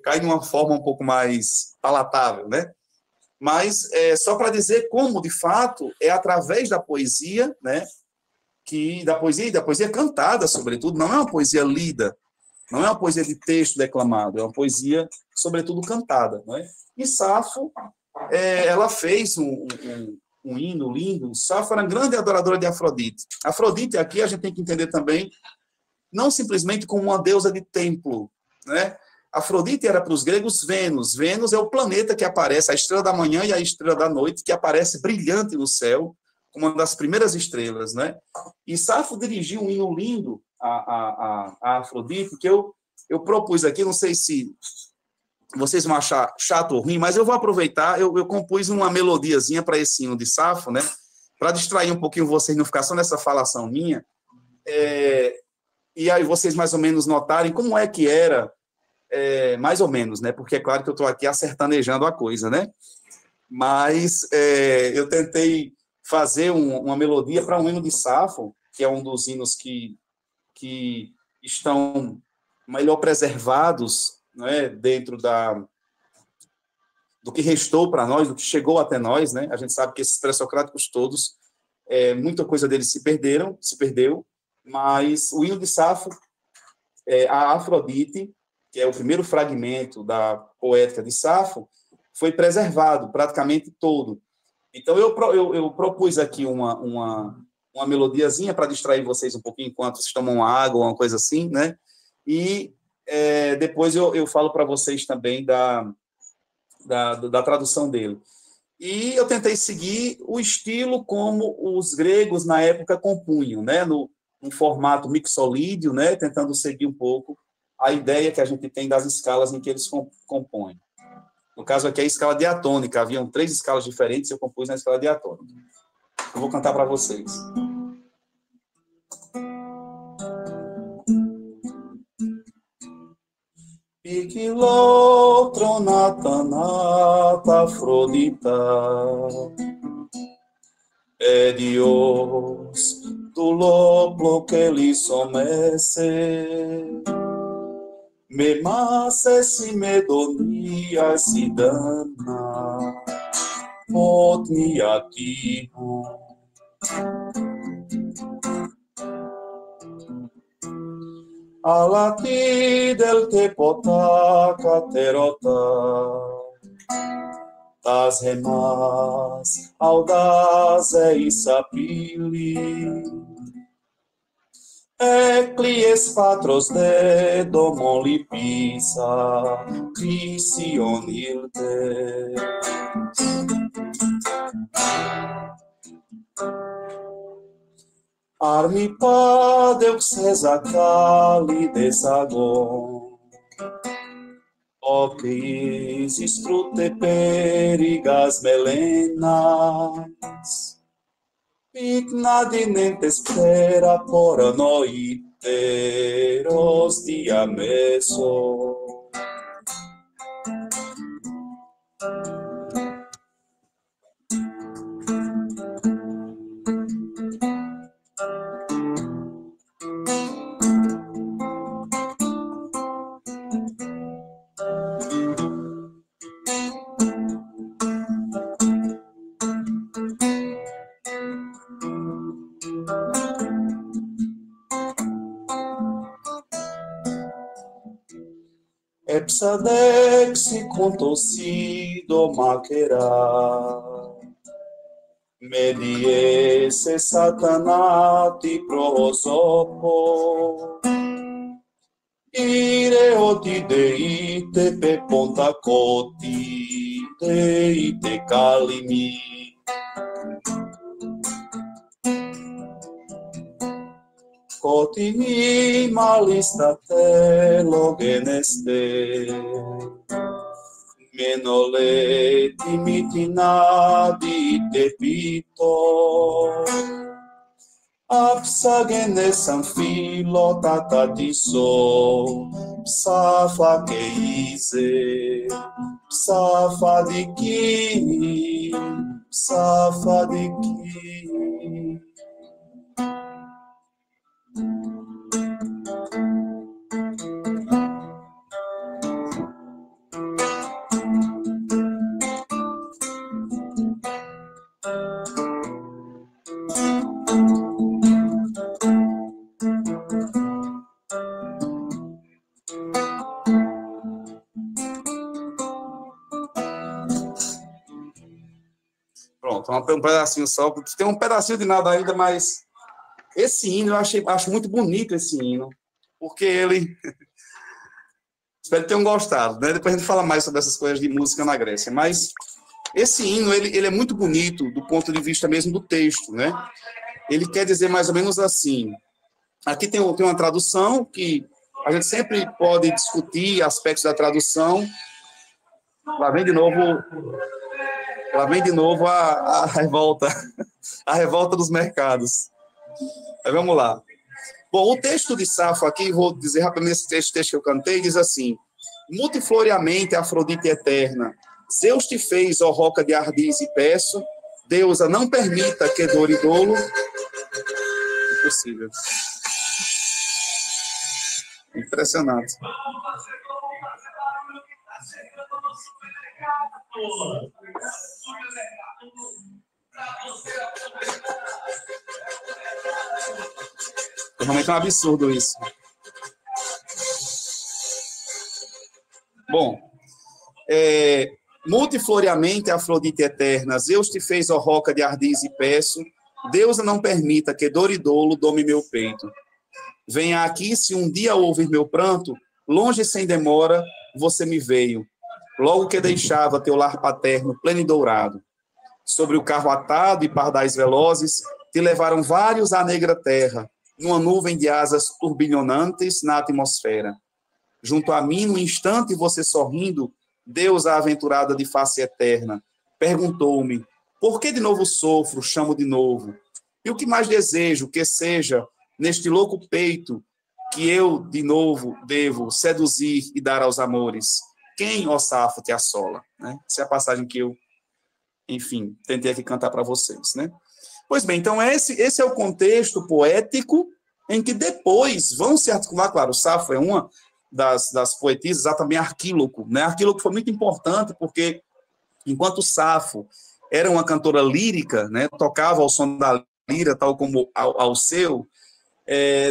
cai de uma forma um pouco mais palatável, né? Mas só para dizer como, de fato, é através da poesia, né? Da poesia cantada, sobretudo, não é uma poesia lida, não é uma poesia de texto declamado, é uma poesia, sobretudo, cantada. Não é? E Safo, ela fez um hino lindo. Safo era uma grande adoradora de Afrodite. Afrodite, aqui, a gente tem que entender também, não simplesmente como uma deusa de templo. Né? Afrodite era para os gregos Vênus. Vênus é o planeta que aparece, a estrela da manhã e a estrela da noite, que aparece brilhante no céu, como uma das primeiras estrelas, né? E Safo dirigiu um hino lindo a Afrodite, que eu propus aqui, não sei se vocês vão achar chato ou ruim, mas eu vou aproveitar, eu compus uma melodiazinha para esse hino de Safo, né? Para distrair um pouquinho vocês, não ficar só nessa falação minha, e aí vocês mais ou menos notarem como é que era, mais ou menos, né? Porque é claro que eu estou aqui acertanejando a coisa, né? Mas eu tentei fazer uma melodia para um hino de Safo, que é um dos hinos que estão melhor preservados, né, dentro do que restou para nós, do que chegou até nós, né? A gente sabe que esses pré-socráticos todos, muita coisa deles se perdeu, mas o hino de Safo, a Afrodite, que é o primeiro fragmento da poética de Safo, foi preservado praticamente todo. Então, eu propus aqui uma melodiazinha para distrair vocês um pouquinho enquanto vocês tomam água, uma coisa assim, né? E depois eu falo para vocês também da tradução dele. E eu tentei seguir o estilo como os gregos, na época, compunham, né? No formato mixolídio, né? Tentando seguir um pouco a ideia que a gente tem das escalas em que eles compõem. No caso aqui, a escala diatônica. Haviam 3 escalas diferentes, eu compus na escala diatônica. Eu vou cantar para vocês. Picilotronata Afrodita é Dios tu loplo que lhe somece me massa si me donia si dana potnia timo alati del te potaka terota tas remas audace e sapili Eclies patros de domon lipisa, Crision iltes. Armi padeux cali desagon, Ocis istrute perigas melenas, Pigna dinente spera por noiteros diameso. Epsadexi contosido maquera, mediese satanati prosopo, ireoti deite pe pontacoti, deite calimi. Cotini malistate logeneste, menole timitinadi debito, apsagenes anfilo tatatiso, psafa keise, psafa diki, psafa diki. Pronto, um pedacinho só. Tem um pedacinho de nada ainda, mas esse hino acho muito bonito esse hino, porque ele... Espero que tenham gostado, né? Depois a gente fala mais sobre essas coisas de música na Grécia, mas esse hino, ele é muito bonito do ponto de vista mesmo do texto, né? Ele quer dizer mais ou menos assim, aqui tem uma tradução que a gente sempre pode discutir aspectos da tradução. Lá vem de novo a revolta, a revolta dos mercados. Mas vamos lá. Bom, o texto de Safo aqui, vou dizer rapidamente esse texto que eu cantei, diz assim: multifloriamente, Afrodite eterna, Zeus te fez, ó roca de Ardiz e Peço, deusa, não permita que dor e dolo... Impossível. Impressionante. Realmente é um absurdo isso. Bom, multifloriamente, Afrodite eterna, Zeus te fez, ó roca de Ardiz e Peço, Deusa não permita que dor e dolo dome meu peito. Venha aqui, se um dia ouvir meu pranto, longe sem demora, você me veio, logo que deixava teu lar paterno pleno e dourado. sobre o carro atado e pardais velozes, te levaram vários à negra terra, numa nuvem de asas turbilhonantes na atmosfera. Junto a mim, no instante, você sorrindo, deusa aventurada de face eterna, perguntou-me, por que de novo sofro, chamo de novo? E o que mais desejo que seja, neste louco peito, que eu, de novo, devo seduzir e dar aos amores? Quem, ó Safo, te assola? Né? Essa é a passagem que eu, enfim, tentei aqui cantar para vocês, né? Pois bem, então esse é o contexto poético em que depois vão se articular, claro, Safo é uma das poetisas, há também Arquíloco, né? Arquíloco foi muito importante porque, enquanto Safo era uma cantora lírica, né, tocava ao som da lira, tal como Alceu,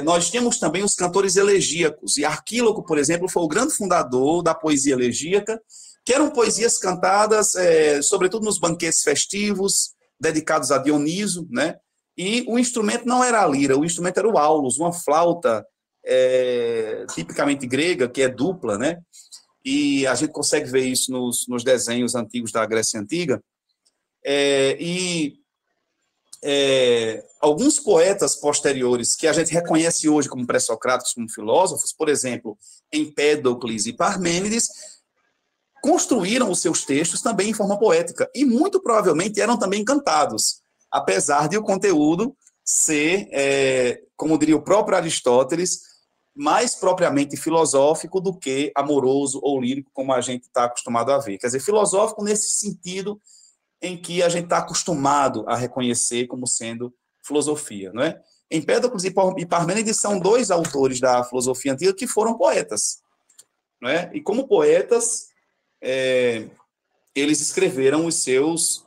nós tínhamos também os cantores elegíacos, e Arquíloco, por exemplo, foi o grande fundador da poesia elegíaca, que eram poesias cantadas, sobretudo nos banquetes festivos, dedicados a Dioniso, né? E o instrumento não era a lira, o instrumento era o aulos, uma flauta tipicamente grega, que é dupla, né? E a gente consegue ver isso nos desenhos antigos da Grécia Antiga. Alguns poetas posteriores, que a gente reconhece hoje como pré-socráticos, como filósofos, por exemplo, Empédocles e Parmênides, construíram os seus textos também em forma poética, e muito provavelmente eram também cantados, apesar de o conteúdo ser, como diria o próprio Aristóteles, mais propriamente filosófico do que amoroso ou lírico, como a gente está acostumado a ver. Quer dizer, filosófico nesse sentido em que a gente está acostumado a reconhecer como sendo filosofia, não é? Empédocles e Parmênides são dois autores da filosofia antiga que foram poetas, não é? E como poetas, eles escreveram os seus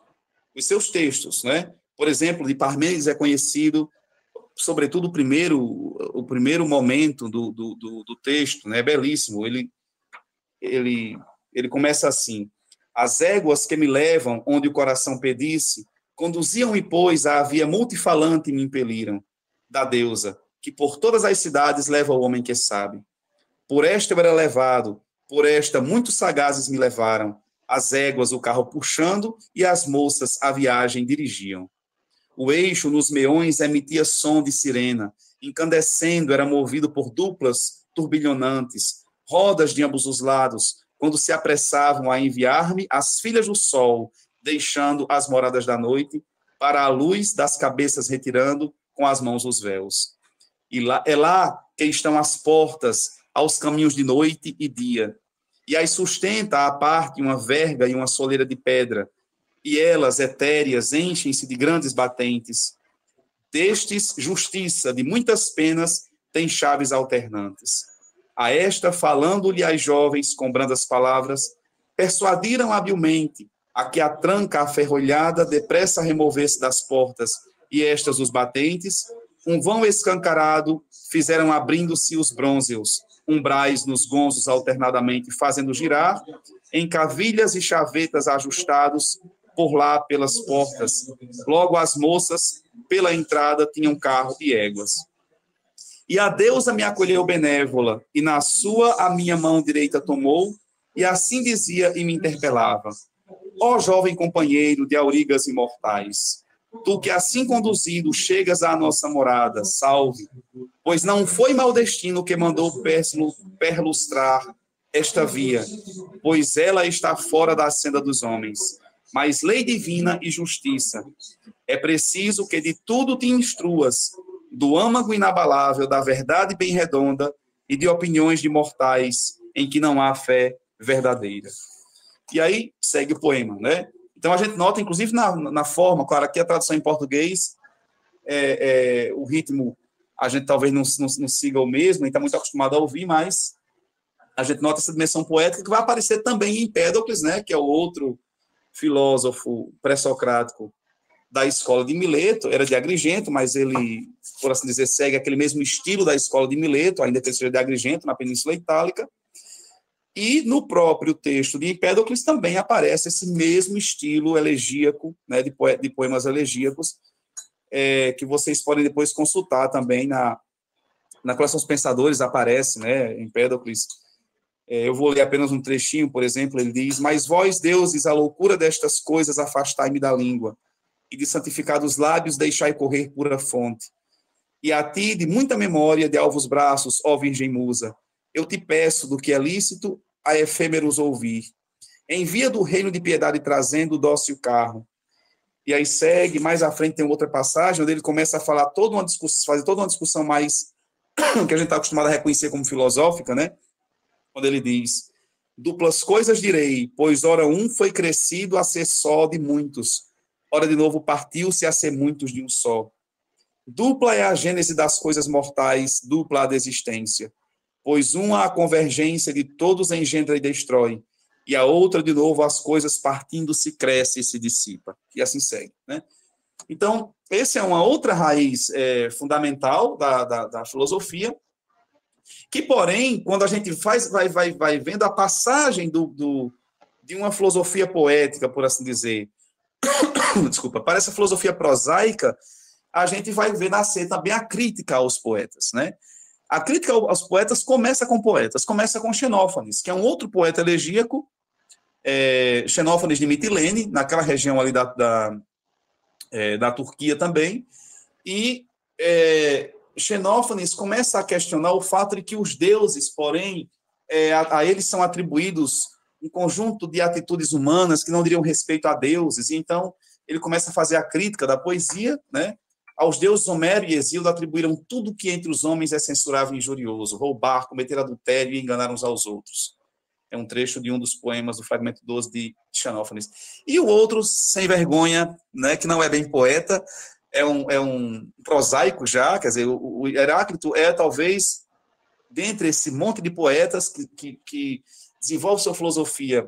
textos, né? Por exemplo, de Parmênides é conhecido, sobretudo o primeiro momento do texto, né? É belíssimo. Ele começa assim: as éguas que me levam onde o coração pedisse, conduziam-me, pois, à via multifalante e me impeliram, da deusa, que por todas as cidades leva o homem que sabe. Por esta eu era levado, por esta muitos sagazes me levaram, as éguas o carro puxando e as moças a viagem dirigiam. O eixo nos meões emitia som de sirena, incandescendo era movido por duplas turbilhonantes, rodas de ambos os lados, quando se apressavam a enviar-me as filhas do sol, deixando as moradas da noite, para a luz das cabeças retirando com as mãos os véus. E é lá que estão as portas aos caminhos de noite e dia, e as sustenta à parte uma verga e uma soleira de pedra, e elas, etéreas, enchem-se de grandes batentes. Destes, justiça, de muitas penas, tem chaves alternantes. A esta, falando-lhe as jovens com brandas palavras, persuadiram habilmente a que a tranca aferrolhada depressa removesse das portas, e estas os batentes, um vão escancarado, fizeram abrindo-se os brônzeos, umbrais nos gonzos alternadamente, fazendo girar, em cavilhas e chavetas ajustados, por lá pelas portas. Logo as moças, pela entrada, tinham carro e éguas. E a deusa me acolheu benévola, e na sua a minha mão direita tomou, e assim dizia e me interpelava: ó jovem companheiro de aurigas imortais, tu que assim conduzido chegas à nossa morada, salve, pois não foi mau destino que mandou perlustrar esta via, pois ela está fora da senda dos homens, mas lei divina e justiça. É preciso que de tudo te instruas, do âmago inabalável da verdade bem redonda e de opiniões de mortais em que não há fé verdadeira. E aí segue o poema, né? Então a gente nota, inclusive na forma, claro, aqui a tradução em português, o ritmo, a gente talvez não siga o mesmo, a gente está muito acostumado a ouvir, mas a gente nota essa dimensão poética que vai aparecer também em Empédocles, né? Que é o outro filósofo pré-socrático da escola de Mileto, era de Agrigento, mas ele, por assim dizer, segue aquele mesmo estilo da escola de Mileto, ainda que ele seja de Agrigento, na Península Itálica. E no próprio texto de Empédocles também aparece esse mesmo estilo elegíaco, né, de poemas elegíacos, que vocês podem depois consultar também na coleção dos pensadores, aparece, né, Empédocles, Eu vou ler apenas um trechinho, por exemplo, ele diz: mas vós, deuses, a loucura destas coisas afastai-me da língua, e de santificados lábios deixai correr pura fonte. E a ti, de muita memória, de alvos braços, ó Virgem Musa, eu te peço, do que é lícito, a efêmeros ouvir. Envia do reino de piedade trazendo o dócil carro. E aí segue, mais à frente tem outra passagem, onde ele começa a falar fazer toda uma discussão mais que a gente está acostumado a reconhecer como filosófica, né? Quando ele diz: duplas coisas direi, pois ora um foi crescido a ser só de muitos, ora de novo partiu-se a ser muitos de um só. Dupla é a gênese das coisas mortais, dupla a da existência, pois uma a convergência de todos engendra e destrói, e a outra, de novo, as coisas partindo-se cresce e se dissipa. E assim segue, né? Então, essa é uma outra raiz fundamental da filosofia, que, porém, quando a gente vai vendo a passagem de uma filosofia poética, por assim dizer, desculpa, para essa filosofia prosaica, a gente vai ver nascer também a crítica aos poetas, né? A crítica aos poetas começa com poetas, começa com Xenófanes, que é um outro poeta elegíaco, Xenófanes de Mitilene, naquela região ali da Turquia também, e Xenófanes começa a questionar o fato de que os deuses, porém, a eles são atribuídos um conjunto de atitudes humanas que não diriam respeito a deuses, e então ele começa a fazer a crítica da poesia, né? Aos deuses Homero e Hesíodo atribuíram tudo que entre os homens é censurável e injurioso: roubar, cometer adultério e enganar uns aos outros. É um trecho de um dos poemas do fragmento 12 de Xenófanes. E o outro, sem vergonha, né, que não é bem poeta, é um prosaico já, quer dizer, o Heráclito é talvez, dentre esse monte de poetas que desenvolve sua filosofia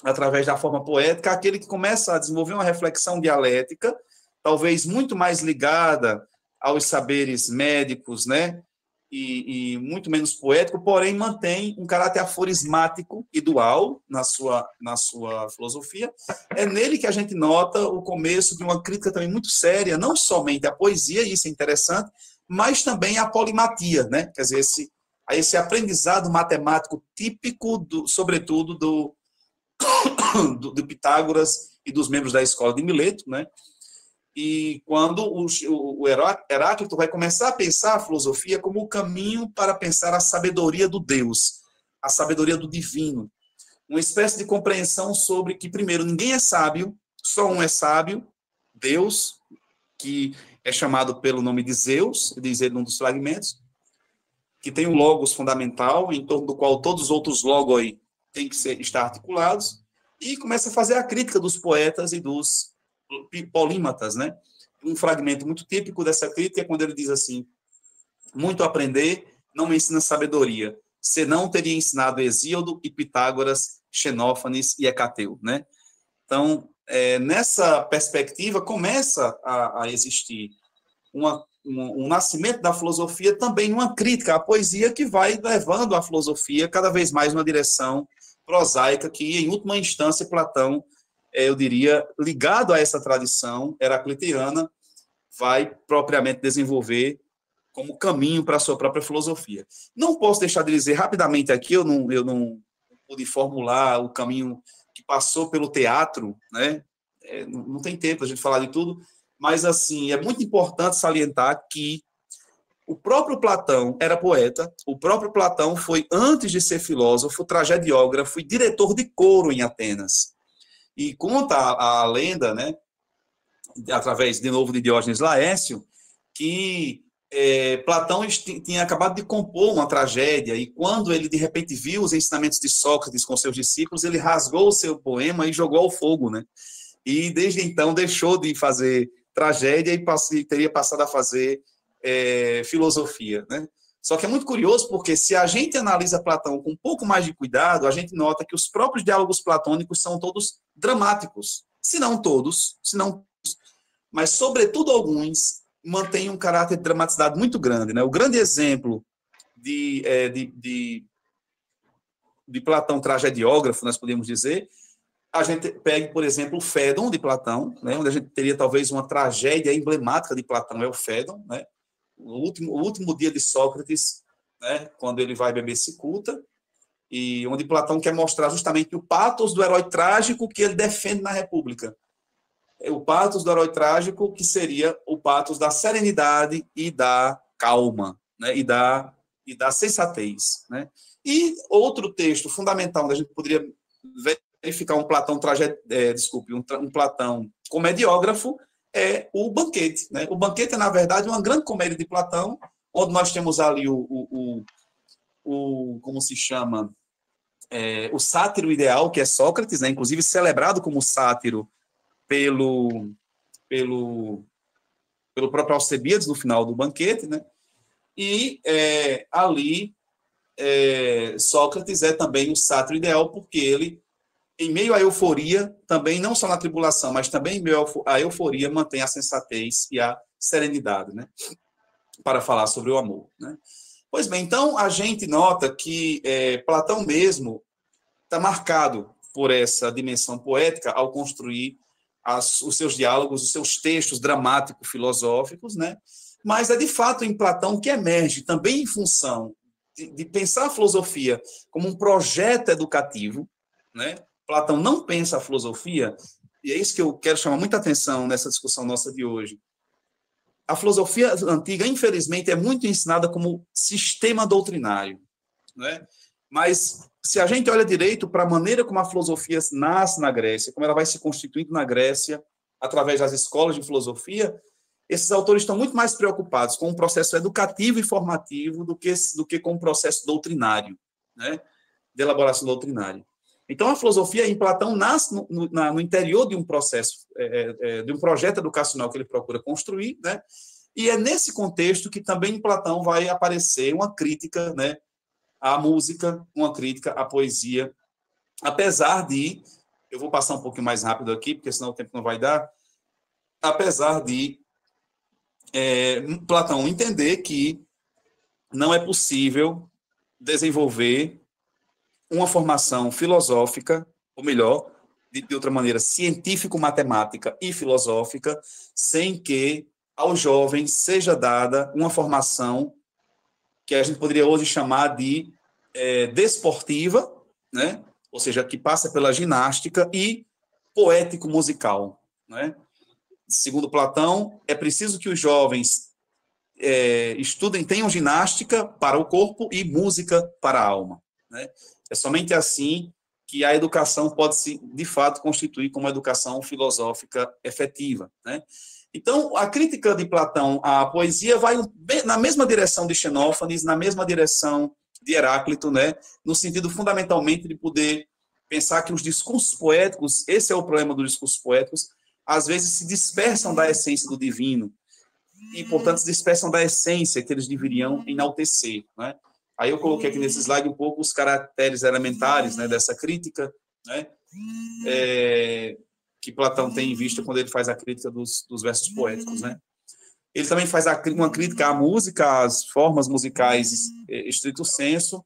através da forma poética, aquele que começa a desenvolver uma reflexão dialética, talvez muito mais ligada aos saberes médicos, né, e muito menos poético, porém mantém um caráter aforismático e dual na sua filosofia. É nele que a gente nota o começo de uma crítica também muito séria, não somente à poesia, e isso é interessante, mas também à polimatia, né, quer dizer, esse aprendizado matemático típico, sobretudo, do Pitágoras e dos membros da escola de Mileto, né? E quando o Heráclito vai começar a pensar a filosofia como o caminho para pensar a sabedoria do Deus, a sabedoria do divino, uma espécie de compreensão sobre que, primeiro, ninguém é sábio, só um é sábio, Deus, que é chamado pelo nome de Zeus, diz ele num dos fragmentos, que tem um logos fundamental, em torno do qual todos os outros logoi têm que estar articulados, e começa a fazer a crítica dos poetas e dos polímatas, né? Um fragmento muito típico dessa crítica é quando ele diz assim: muito aprender não me ensina sabedoria, senão teria ensinado Hesíodo e Pitágoras, Xenófanes e Hecateu, né? Então, nessa perspectiva, começa a existir um nascimento da filosofia, também uma crítica à poesia que vai levando a filosofia cada vez mais numa direção prosaica, que, em última instância, Platão, eu diria, ligado a essa tradição heraclitiana, vai propriamente desenvolver como caminho para a sua própria filosofia. Não posso deixar de dizer rapidamente aqui, eu não pude formular o caminho que passou pelo teatro, né? Não tem tempo a gente falar de tudo, mas, assim, é muito importante salientar que o próprio Platão era poeta, o próprio Platão foi, antes de ser filósofo, tragediógrafo e diretor de coro em Atenas. E conta a lenda, né, através, de novo, de Diógenes Laércio, que Platão tinha acabado de compor uma tragédia, e quando ele, de repente, viu os ensinamentos de Sócrates com seus discípulos, ele rasgou o seu poema e jogou ao fogo, né? E, desde então, deixou de fazer tragédia e teria passado a fazer filosofia, né? Só que é muito curioso, porque se a gente analisa Platão com um pouco mais de cuidado, a gente nota que os próprios diálogos platônicos são todos dramáticos. Se não todos, mas, sobretudo, alguns mantêm um caráter de dramaticidade muito grande, né? O grande exemplo de Platão tragediógrafo, nós podemos dizer, a gente pega, por exemplo, o Fédon de Platão, né? Onde a gente teria talvez uma tragédia emblemática de Platão, é o Fédon, né? O último dia de Sócrates, né, quando ele vai beber cicuta, e onde Platão quer mostrar justamente o pathos do herói trágico que ele defende na República. O pathos do herói trágico, que seria o pathos da serenidade e da calma, né? e da sensatez. Né? E outro texto fundamental, onde a gente poderia verificar um Platão um Platão comediógrafo, é o Banquete. Né? O Banquete é, na verdade, uma grande comédia de Platão, onde nós temos ali como se chama, o sátiro ideal, que é Sócrates, né? Inclusive celebrado como sátiro pelo próprio Alcebiades no final do Banquete, né? E ali Sócrates é também o sátiro ideal, porque ele, em meio à euforia, também não só na tribulação, mas também em meio à euforia, mantém a sensatez e a serenidade, né? Para falar sobre o amor, né? Pois bem, então a gente nota que Platão mesmo está marcado por essa dimensão poética ao construir os seus diálogos, os seus textos dramáticos, filosóficos, né? Mas é de fato em Platão que emerge, também em função de pensar a filosofia como um projeto educativo, né? Platão não pensa a filosofia, e é isso que eu quero chamar muita atenção nessa discussão nossa de hoje. A filosofia antiga, infelizmente, é muito ensinada como sistema doutrinário, né? Mas se a gente olha direito para a maneira como a filosofia nasce na Grécia, como ela vai se constituindo na Grécia, através das escolas de filosofia, esses autores estão muito mais preocupados com um processo educativo e formativo do que com um processo doutrinário, né? De elaboração doutrinária. Então, a filosofia em Platão nasce no interior de um processo, de um projeto educacional que ele procura construir, né? E é nesse contexto que também em Platão vai aparecer uma crítica, né, à música, uma crítica à poesia, apesar de, eu vou passar um pouquinho mais rápido aqui, porque senão o tempo não vai dar, apesar de Platão entender que não é possível desenvolver uma formação filosófica, ou melhor, de outra maneira, científico-matemática e filosófica, sem que aos jovens seja dada uma formação que a gente poderia hoje chamar de desportiva, né? Ou seja, que passa pela ginástica, e poético-musical. Né? Segundo Platão, é preciso que os jovens estudem, tenham ginástica para o corpo e música para a alma. Né? É somente assim que a educação pode se, de fato, constituir como uma educação filosófica efetiva. Né? Então, a crítica de Platão à poesia vai na mesma direção de Xenófanes, na mesma direção de Heráclito, né? No sentido, fundamentalmente, de poder pensar que os discursos poéticos, esse é o problema dos discursos poéticos, às vezes se dispersam da essência do divino e, portanto, se dispersam da essência que eles deveriam enaltecer. Né? Aí eu coloquei aqui nesse slide um pouco os caracteres elementares, né, dessa crítica, né? Que Platão tem em vista quando ele faz a crítica dos versos poéticos, né? Ele também faz uma crítica à música, às formas musicais estrito sensu.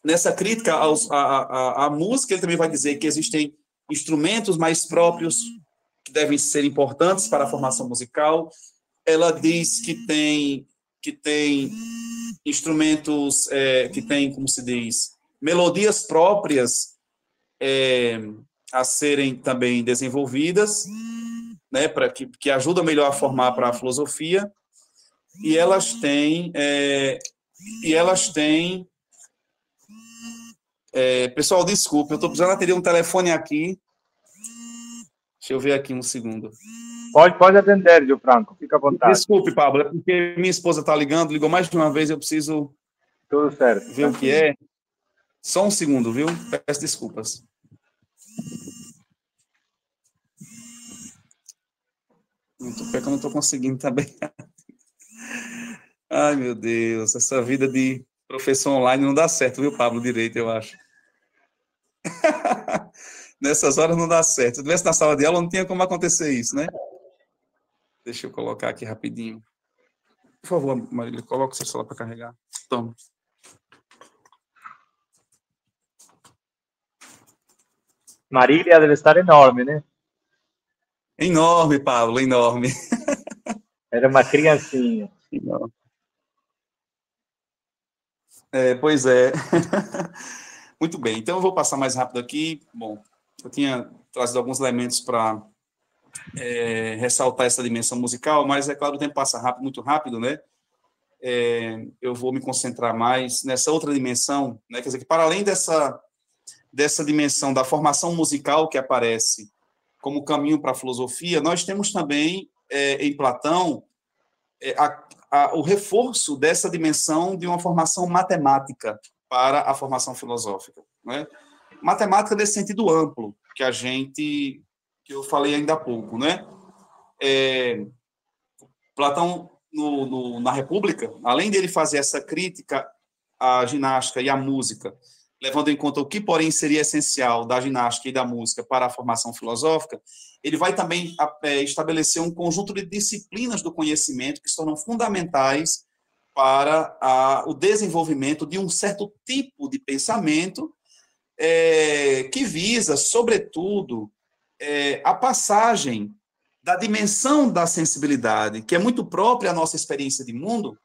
Nessa crítica à música, ele também vai dizer que existem instrumentos mais próprios que devem ser importantes para a formação musical. Ela diz que tem instrumentos que têm, como se diz, melodias próprias a serem também desenvolvidas, né, para que ajudam melhor a formar para a filosofia, e elas têm pessoal, desculpe, eu estou precisando atender um telefone aqui. Deixa eu ver aqui um segundo. Pode atender, Gianfranco, fica à vontade. Desculpe, Pablo, é porque minha esposa está ligou mais de uma vez, eu preciso Tudo certo, ver o que é. Só um segundo, viu? Peço desculpas. Eu não estou conseguindo também. Ai, meu Deus, essa vida de professor online não dá certo, viu, Pablo? Direito, eu acho. Nessas horas não dá certo. Se tivesse na sala de aula, não tinha como acontecer isso, né? Deixa eu colocar aqui rapidinho. Por favor, Marília, coloca o seu celular para carregar. Toma. Marília deve estar enorme, né? Enorme, Pablo, enorme. Era uma criancinha. Pois é. Muito bem, então eu vou passar mais rápido aqui. Bom, eu tinha trazido alguns elementos para ressaltar essa dimensão musical, mas é claro, o tempo passa rápido, muito rápido, né? Eu vou me concentrar mais nessa outra dimensão, né? Quer dizer, que para além dessa dimensão da formação musical que aparece como caminho para a filosofia, nós temos também, em Platão, o reforço dessa dimensão de uma formação matemática para a formação filosófica, né? Matemática nesse sentido amplo, que eu falei ainda há pouco, né? Platão, na República, além dele fazer essa crítica à ginástica e à música, levando em conta o que, porém, seria essencial da ginástica e da música para a formação filosófica, ele vai também estabelecer um conjunto de disciplinas do conhecimento que se tornam fundamentais para o desenvolvimento de um certo tipo de pensamento que visa, sobretudo, a passagem da dimensão da sensibilidade, que é muito própria à nossa experiência de mundo,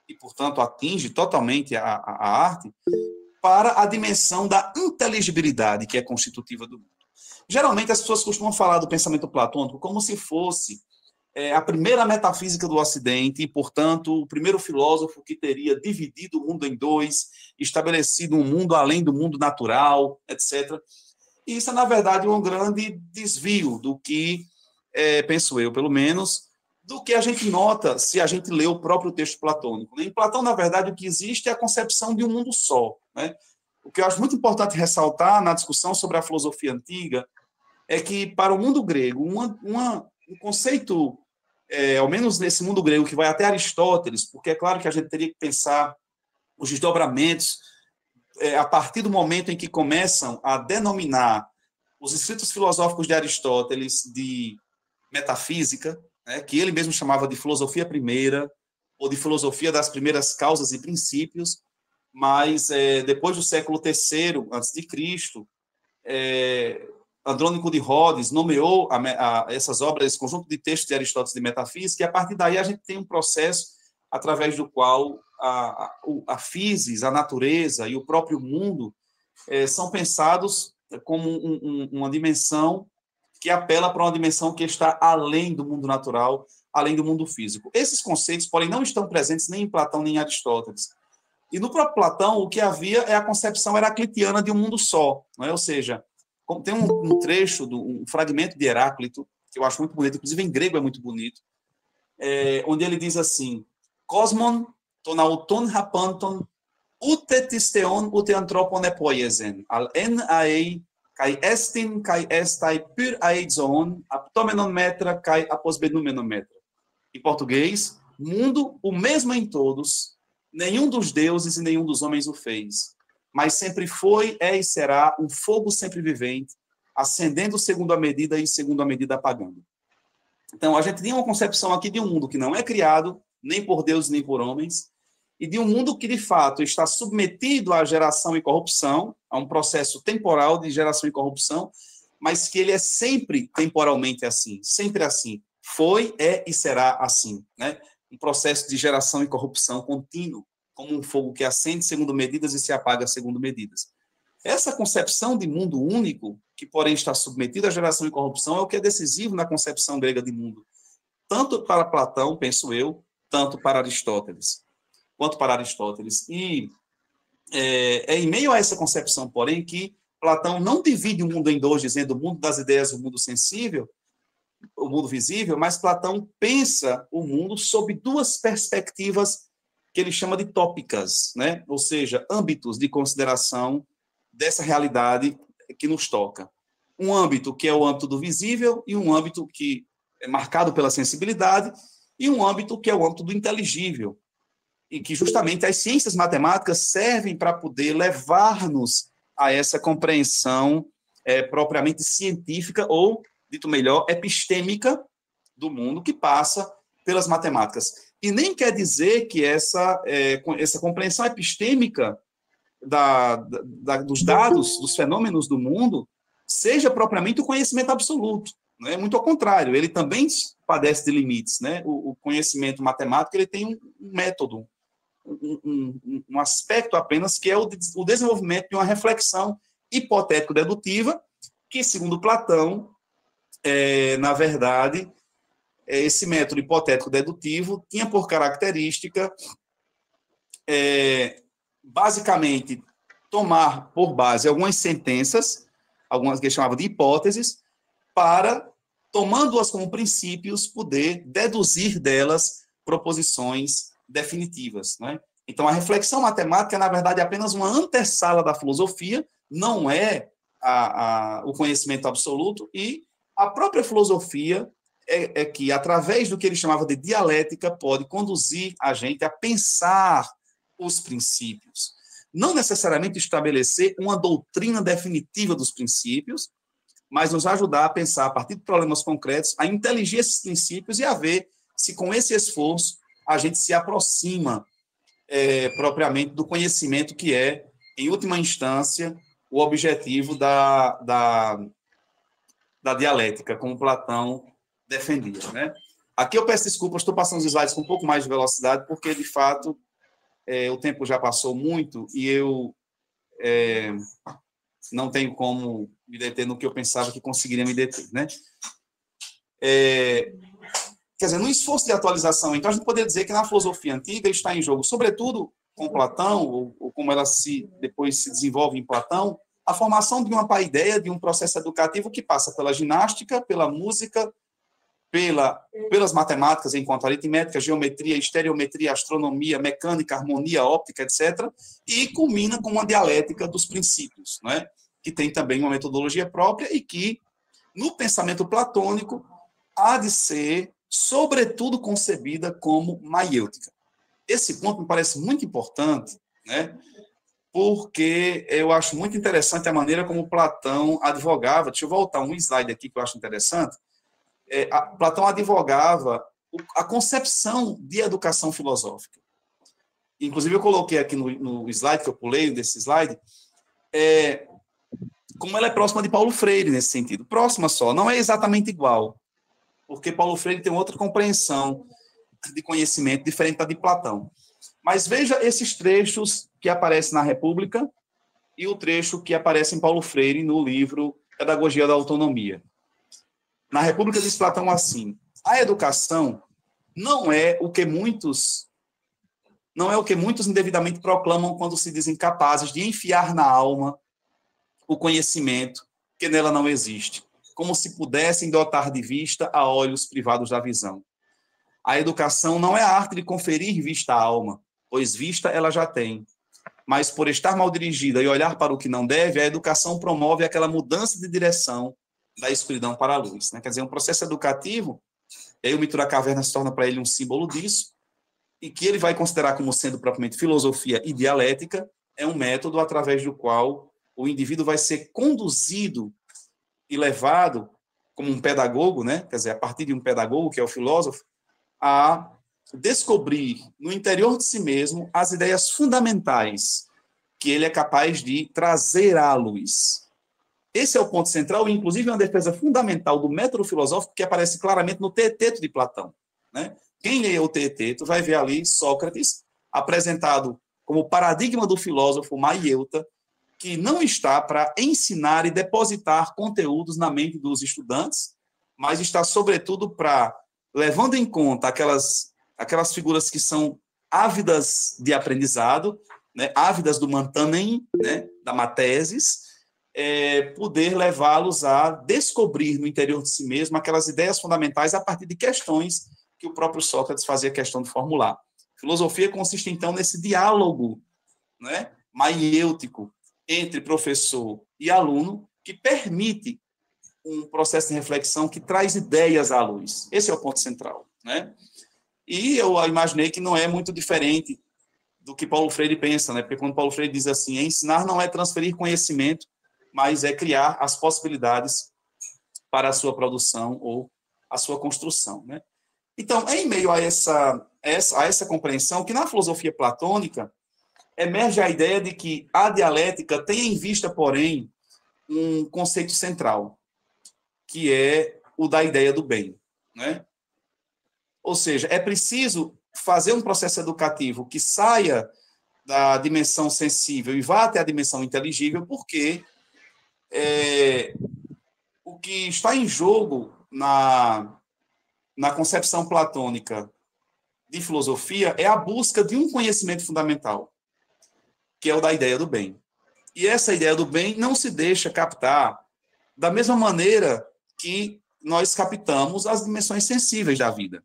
e, portanto, atinge totalmente a arte, para a dimensão da inteligibilidade, que é constitutiva do mundo. Geralmente, as pessoas costumam falar do pensamento platônico como se fosse a primeira metafísica do Ocidente e, portanto, o primeiro filósofo que teria dividido o mundo em dois, estabelecido um mundo além do mundo natural, etc. E isso é, na verdade, um grande desvio do que, penso eu, pelo menos, do que a gente nota se a gente lê o próprio texto platônico. Em Platão, na verdade, o que existe é a concepção de um mundo só, né? O que eu acho muito importante ressaltar na discussão sobre a filosofia antiga é que, para o mundo grego, um conceito, ao menos nesse mundo grego, que vai até Aristóteles, porque é claro que a gente teria que pensar os desdobramentos a partir do momento em que começam a denominar os escritos filosóficos de Aristóteles de metafísica, né, que ele mesmo chamava de filosofia primeira, ou de filosofia das primeiras causas e princípios, mas depois do século III a.C., Andrônico de Rhodes nomeou essas obras, esse conjunto de textos de Aristóteles de metafísica, e a partir daí a gente tem um processo através do qual a physis, a natureza e o próprio mundo são pensados como uma dimensão que apela para uma dimensão que está além do mundo natural, além do mundo físico. Esses conceitos, porém, não estão presentes nem em Platão nem em Aristóteles. E no próprio Platão, o que havia é a concepção heraclitiana de um mundo só, não é? Ou seja, tem um trecho, um fragmento de Heráclito, que eu acho muito bonito, inclusive em grego é muito bonito, onde ele diz assim: Cosmon ton auton hapanton utetisteon ute anthropon epoiesen, al en aei kai estin kai estai pur aeizoon aptomenon metra kai aposbenumenon metra. Em português, mundo, o mesmo em todos, nenhum dos deuses e nenhum dos homens o fez, mas sempre foi, é e será um fogo sempre vivente, ascendendo segundo a medida e segundo a medida apagando. Então, a gente tem uma concepção aqui de um mundo que não é criado, nem por Deus, nem por homens, e de um mundo que, de fato, está submetido à geração e corrupção, a um processo temporal de geração e corrupção, mas que ele é sempre temporalmente assim, sempre assim. Foi, é e será assim, né? Um processo de geração e corrupção contínuo, como um fogo que acende segundo medidas e se apaga segundo medidas. Essa concepção de mundo único, que, porém, está submetido à geração e corrupção, é o que é decisivo na concepção grega de mundo. Tanto para Platão, penso eu, tanto para Aristóteles. Quanto para Aristóteles. E é em meio a essa concepção, porém, que Platão não divide o mundo em dois, dizendo o mundo das ideias e o mundo sensível, o mundo visível, mas Platão pensa o mundo sob duas perspectivas que ele chama de tópicas, né? Ou seja, âmbitos de consideração dessa realidade que nos toca. Um âmbito que é o âmbito do visível e um âmbito que é marcado pela sensibilidade e um âmbito que é o âmbito do inteligível, e que justamente as ciências matemáticas servem para poder levar-nos a essa compreensão propriamente científica ou, dito melhor, epistêmica do mundo que passa pelas matemáticas. E nem quer dizer que essa compreensão epistêmica dos dados, dos fenômenos do mundo, seja propriamente o conhecimento absoluto. né? Muito ao contrário, ele também padece de limites, né? O conhecimento matemático, ele tem um método, um aspecto apenas, que é o desenvolvimento de uma reflexão hipotético-dedutiva, que, segundo Platão, na verdade, esse método hipotético-dedutivo tinha por característica, basicamente, tomar por base algumas sentenças, algumas que ele chamava de hipóteses, para, tomando-as como princípios, poder deduzir delas proposições definitivas, né? Então, a reflexão matemática, na verdade, é apenas uma antessala da filosofia, não é o conhecimento absoluto, e a própria filosofia é que, através do que ele chamava de dialética, pode conduzir a gente a pensar os princípios. Não necessariamente estabelecer uma doutrina definitiva dos princípios, mas nos ajudar a pensar, a partir de problemas concretos, a inteligir esses princípios e a ver se, com esse esforço, a gente se aproxima propriamente do conhecimento que é, em última instância, o objetivo da dialética, como Platão defendia, né? Aqui eu peço desculpas, estou passando os slides com um pouco mais de velocidade, porque, de fato, o tempo já passou muito e eu não tenho como me deter no que eu pensava que conseguiria me deter, né? Quer dizer, no esforço de atualização, então, a gente poderia dizer que na filosofia antiga está em jogo, sobretudo com Platão, ou como ela depois se desenvolve em Platão, a formação de uma paideia, de um processo educativo que passa pela ginástica, pela música, pelas matemáticas, enquanto aritmética, geometria, estereometria, astronomia, mecânica, harmonia, óptica, etc., e culmina com uma dialética dos princípios, não é? Que tem também uma metodologia própria e que, no pensamento platônico, há de ser, sobretudo, concebida como maiêutica. Esse ponto me parece muito importante, né? Porque eu acho muito interessante a maneira como Platão advogava. Deixa eu voltar um slide aqui que eu acho interessante. Platão advogava a concepção de educação filosófica. Inclusive, eu coloquei aqui no slide, que eu pulei desse slide, como ela é próxima de Paulo Freire nesse sentido. Próxima só, não é exatamente igual, porque Paulo Freire tem outra compreensão de conhecimento diferente da de Platão. Mas veja esses trechos que aparecem na República e o trecho que aparece em Paulo Freire no livro Pedagogia da Autonomia. Na República diz Platão assim: a educação não é o que muitos indevidamente proclamam quando se dizem capazes de enfiar na alma o conhecimento que nela não existe, como se pudessem dotar de vista a olhos privados da visão. A educação não é a arte de conferir vista à alma, pois vista ela já tem. Mas, por estar mal dirigida e olhar para o que não deve, a educação promove aquela mudança de direção da escuridão para a luz, né? Quer dizer, um processo educativo, e aí o mito da caverna se torna para ele um símbolo disso, e que ele vai considerar como sendo propriamente filosofia e dialética, é um método através do qual o indivíduo vai ser conduzido e levado como um pedagogo, né? Quer dizer, a partir de um pedagogo, que é o filósofo, a descobrir no interior de si mesmo as ideias fundamentais que ele é capaz de trazer à luz. Esse é o ponto central, e inclusive é uma defesa fundamental do método filosófico que aparece claramente no Teeteto de Platão, né? Quem lê o Teeteto vai ver ali Sócrates apresentado como paradigma do filósofo maieuta, que não está para ensinar e depositar conteúdos na mente dos estudantes, mas está, sobretudo, para, levando em conta aquelas figuras que são ávidas de aprendizado, né, ávidas do mantanem, né, da matesis, poder levá-los a descobrir no interior de si mesmo aquelas ideias fundamentais a partir de questões que o próprio Sócrates fazia questão de formular. Filosofia consiste, então, nesse diálogo, né, maiêutico entre professor e aluno, que permite um processo de reflexão que traz ideias à luz. Esse é o ponto central, né? E eu imaginei que não é muito diferente do que Paulo Freire pensa, né? Porque quando Paulo Freire diz assim, ensinar não é transferir conhecimento, mas é criar as possibilidades para a sua produção ou a sua construção, né? Então, em meio a essa compreensão, que na filosofia platônica emerge a ideia de que a dialética tem em vista, porém, um conceito central, que é o da ideia do bem, né? Ou seja, é preciso fazer um processo educativo que saia da dimensão sensível e vá até a dimensão inteligível, porque o que está em jogo na concepção platônica de filosofia é a busca de um conhecimento fundamental, que é o da ideia do bem. E essa ideia do bem não se deixa captar da mesma maneira que nós captamos as dimensões sensíveis da vida.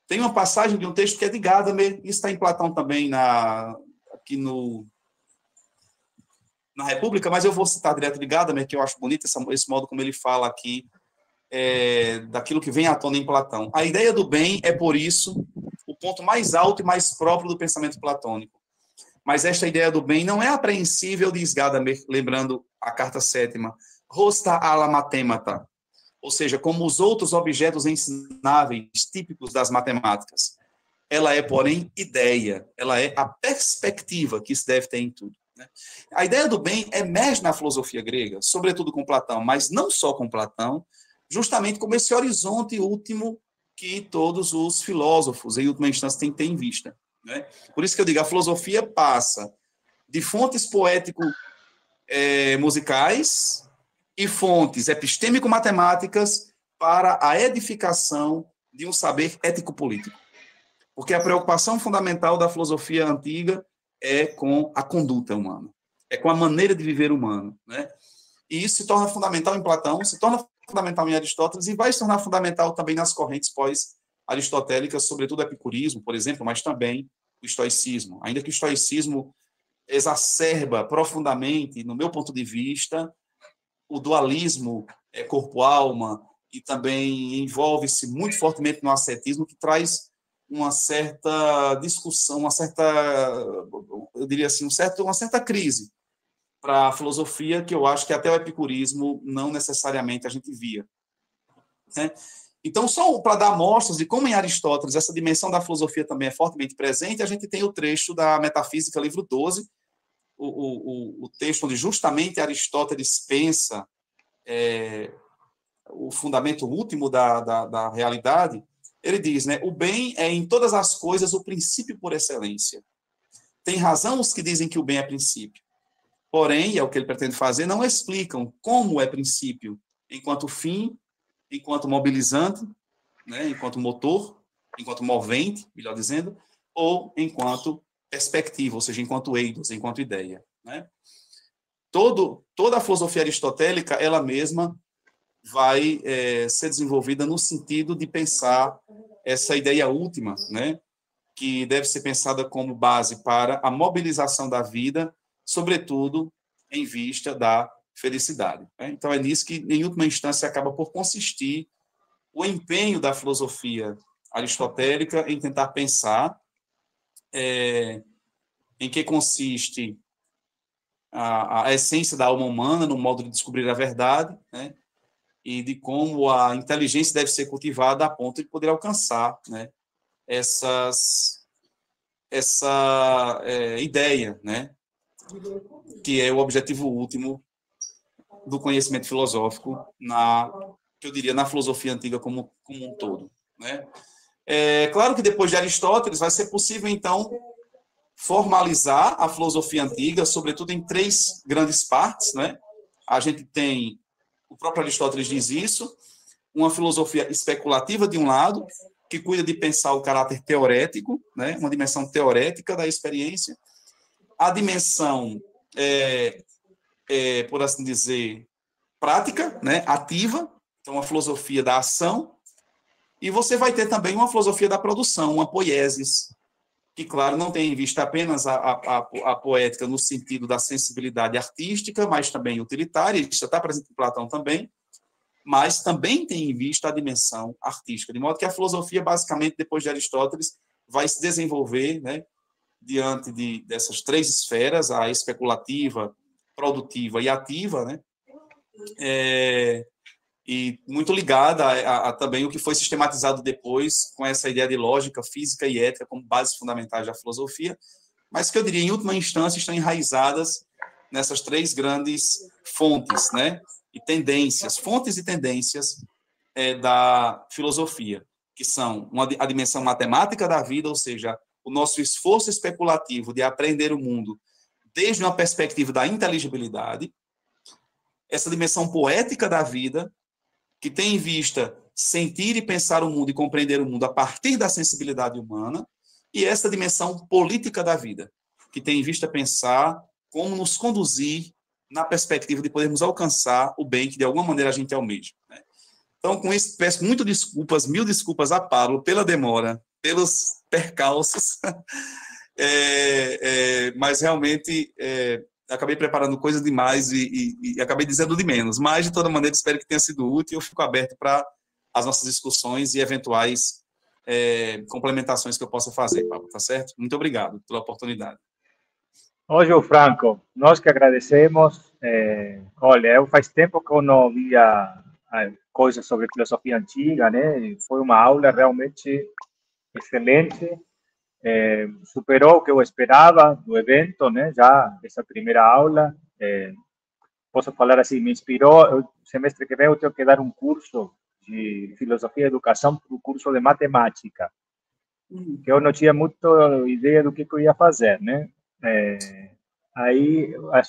Tem uma passagem de um texto que é de Gadamer, isso está em Platão também aqui na República, mas eu vou citar direto de Gadamer, que eu acho bonito esse modo como ele fala aqui, daquilo que vem à tona em Platão. A ideia do bem é, por isso, o ponto mais alto e mais próprio do pensamento platônico. Mas esta ideia do bem não é apreensível, diz Gadamer, lembrando a carta 7ª, rosta alla mathemata, ou seja, como os outros objetos ensináveis típicos das matemáticas. Ela é, porém, ideia, ela é a perspectiva que se deve ter em tudo, né? A ideia do bem emerge na filosofia grega, sobretudo com Platão, mas não só com Platão, justamente como esse horizonte último que todos os filósofos, em última instância, têm que ter em vista, né? Por isso que eu digo, a filosofia passa de fontes poético-musicais e fontes epistêmico-matemáticas para a edificação de um saber ético-político. Porque a preocupação fundamental da filosofia antiga é com a conduta humana, é com a maneira de viver humano, né? E isso se torna fundamental em Platão, se torna fundamental em Aristóteles e vai se tornar fundamental também nas correntes pós-aristotélicas, sobretudo o epicurismo, por exemplo, mas também o estoicismo. Ainda que o estoicismo exacerba profundamente, no meu ponto de vista, o dualismo corpo-alma e também envolve-se muito fortemente no ascetismo, que traz uma certa discussão, eu diria assim, uma certa crise para a filosofia, que eu acho que até o epicurismo não necessariamente a gente via, né? Então, só para dar amostras de como em Aristóteles essa dimensão da filosofia também é fortemente presente, a gente tem o trecho da Metafísica, livro 12, o texto onde justamente Aristóteles pensa o fundamento último da realidade. Ele diz, né, o bem é em todas as coisas o princípio por excelência. Tem razão os que dizem que o bem é princípio. Porém, é o que ele pretende fazer, não explicam como é princípio enquanto fim, enquanto mobilizante, né, enquanto motor, enquanto movente, melhor dizendo, ou enquanto perspectiva, ou seja, enquanto eidos, enquanto ideia, né? Toda a filosofia aristotélica, ela mesma vai ser desenvolvida no sentido de pensar essa ideia última, né, que deve ser pensada como base para a mobilização da vida, sobretudo em vista da felicidade, né? Então, é nisso que, em última instância, acaba por consistir o empenho da filosofia aristotélica em tentar pensar em que consiste a essência da alma humana, no modo de descobrir a verdade, né, e de como a inteligência deve ser cultivada a ponto de poder alcançar, né, essa ideia, né, que é o objetivo último do conhecimento filosófico que eu diria, na filosofia antiga como um todo, né? Claro que depois de Aristóteles vai ser possível, então, formalizar a filosofia antiga, sobretudo em 3 grandes partes, né? A gente tem, o próprio Aristóteles diz isso, uma filosofia especulativa de um lado, que cuida de pensar o caráter teorético, né? Uma dimensão teorética da experiência, a dimensão, por assim dizer, prática, né? Ativa, então a filosofia da ação, e você vai ter também uma filosofia da produção, uma poiesis, que, claro, não tem em vista apenas a poética no sentido da sensibilidade artística, mas também utilitária, isso está presente em Platão também, mas também tem em vista a dimensão artística, de modo que a filosofia, basicamente, depois de Aristóteles, vai se desenvolver, né, diante dessas 3 esferas, a especulativa, produtiva e ativa, né, e muito ligada a também o que foi sistematizado depois com essa ideia de lógica, física e ética como bases fundamentais da filosofia, mas que eu diria, em última instância, estão enraizadas nessas 3 grandes fontes, né, e tendências, fontes e tendências da filosofia, que são a dimensão matemática da vida, ou seja, o nosso esforço especulativo de aprender o mundo desde uma perspectiva da inteligibilidade, essa dimensão poética da vida, que tem em vista sentir e pensar o mundo e compreender o mundo a partir da sensibilidade humana, e essa dimensão política da vida, que tem em vista pensar como nos conduzir na perspectiva de podermos alcançar o bem que, de alguma maneira, a gente almeja, né? Então, com isso, peço muito desculpas, mil desculpas a Pablo pela demora, pelos percalços, mas realmente acabei preparando coisas demais e acabei dizendo de menos, mas, de toda maneira, espero que tenha sido útil e eu fico aberto para as nossas discussões e eventuais complementações que eu possa fazer, Pablo, tá certo? Muito obrigado pela oportunidade. Hoje, Franco, nós que agradecemos. Olha, eu faz tempo que eu não via coisas sobre filosofia antiga, né? E foi uma aula realmente excelente. Superou o que eu esperava do evento, né? Já essa primeira aula, posso falar assim, me inspirou. O semestre que vem eu tenho que dar um curso de filosofia e educação para o curso de matemática, que eu não tinha muita ideia do que eu ia fazer, né? Aí a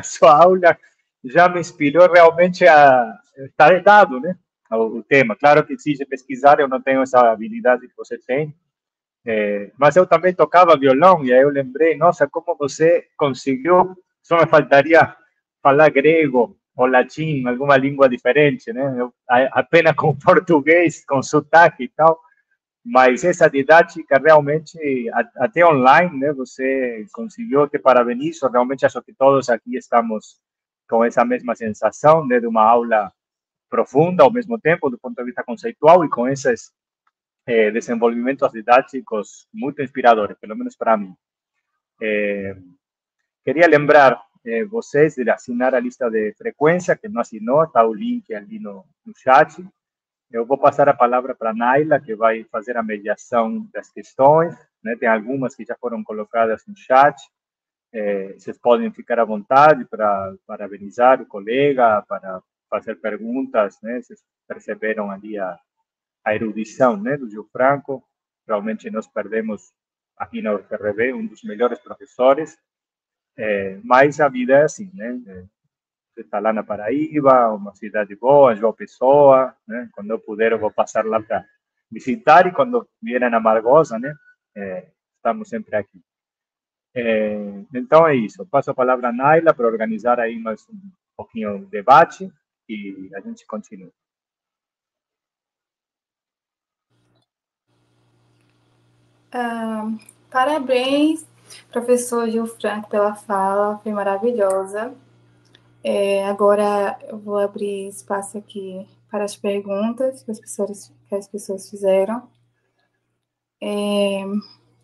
sua aula já me inspirou realmente a estar dado, né? O tema. Claro que exige pesquisar, eu não tenho essa habilidade que você tem, mas eu também tocava violão e aí eu lembrei, nossa, como você conseguiu, só me faltaria falar grego ou latim, alguma língua diferente, né? Eu, apenas com português, com sotaque e tal, mas essa didática realmente, até online, né, você conseguiu, te parabenizo, realmente acho que todos aqui estamos com essa mesma sensação, né, de uma aula profunda ao mesmo tempo, do ponto de vista conceitual, e com esses desenvolvimentos didáticos muito inspiradores, pelo menos para mim. Queria lembrar vocês de assinar a lista de frequência, que não assinou, está o link ali no chat. Eu vou passar a palavra para a Naila, que vai fazer a mediação das questões, né? Tem algumas que já foram colocadas no chat. Vocês podem ficar à vontade para parabenizar o colega, para fazer perguntas, né? Vocês perceberam ali a erudição, né, do Gil Franco. Realmente nós perdemos aqui na UFRB um dos melhores professores, mas a vida é assim, né? Você está lá na Paraíba, uma cidade boa, João Pessoa, né? Quando eu puder, eu vou passar lá para visitar, e quando vierem na Margosa, né? Estamos sempre aqui. Então é isso. Eu passo a palavra a Naila para organizar aí mais um pouquinho de debate e a gente continua. Parabéns, professor Gil Franco, pela fala, foi maravilhosa. Agora eu vou abrir espaço aqui para as perguntas que as pessoas fizeram.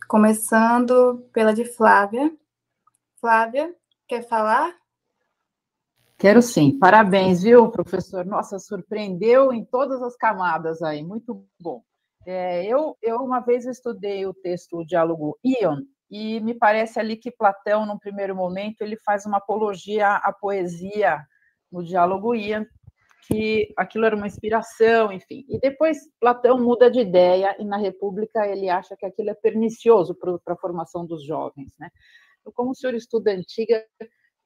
Começando pela de Flávia. Flávia, quer falar? Quero sim. Parabéns, viu, professor? Nossa, surpreendeu em todas as camadas aí, muito bom. Eu uma vez estudei o texto, o diálogo Ion, e me parece ali que Platão, num primeiro momento, ele faz uma apologia à poesia no diálogo Ion, que aquilo era uma inspiração, enfim. E depois Platão muda de ideia e na República ele acha que aquilo é pernicioso para a formação dos jovens, né? Eu, como o senhor estuda antiga,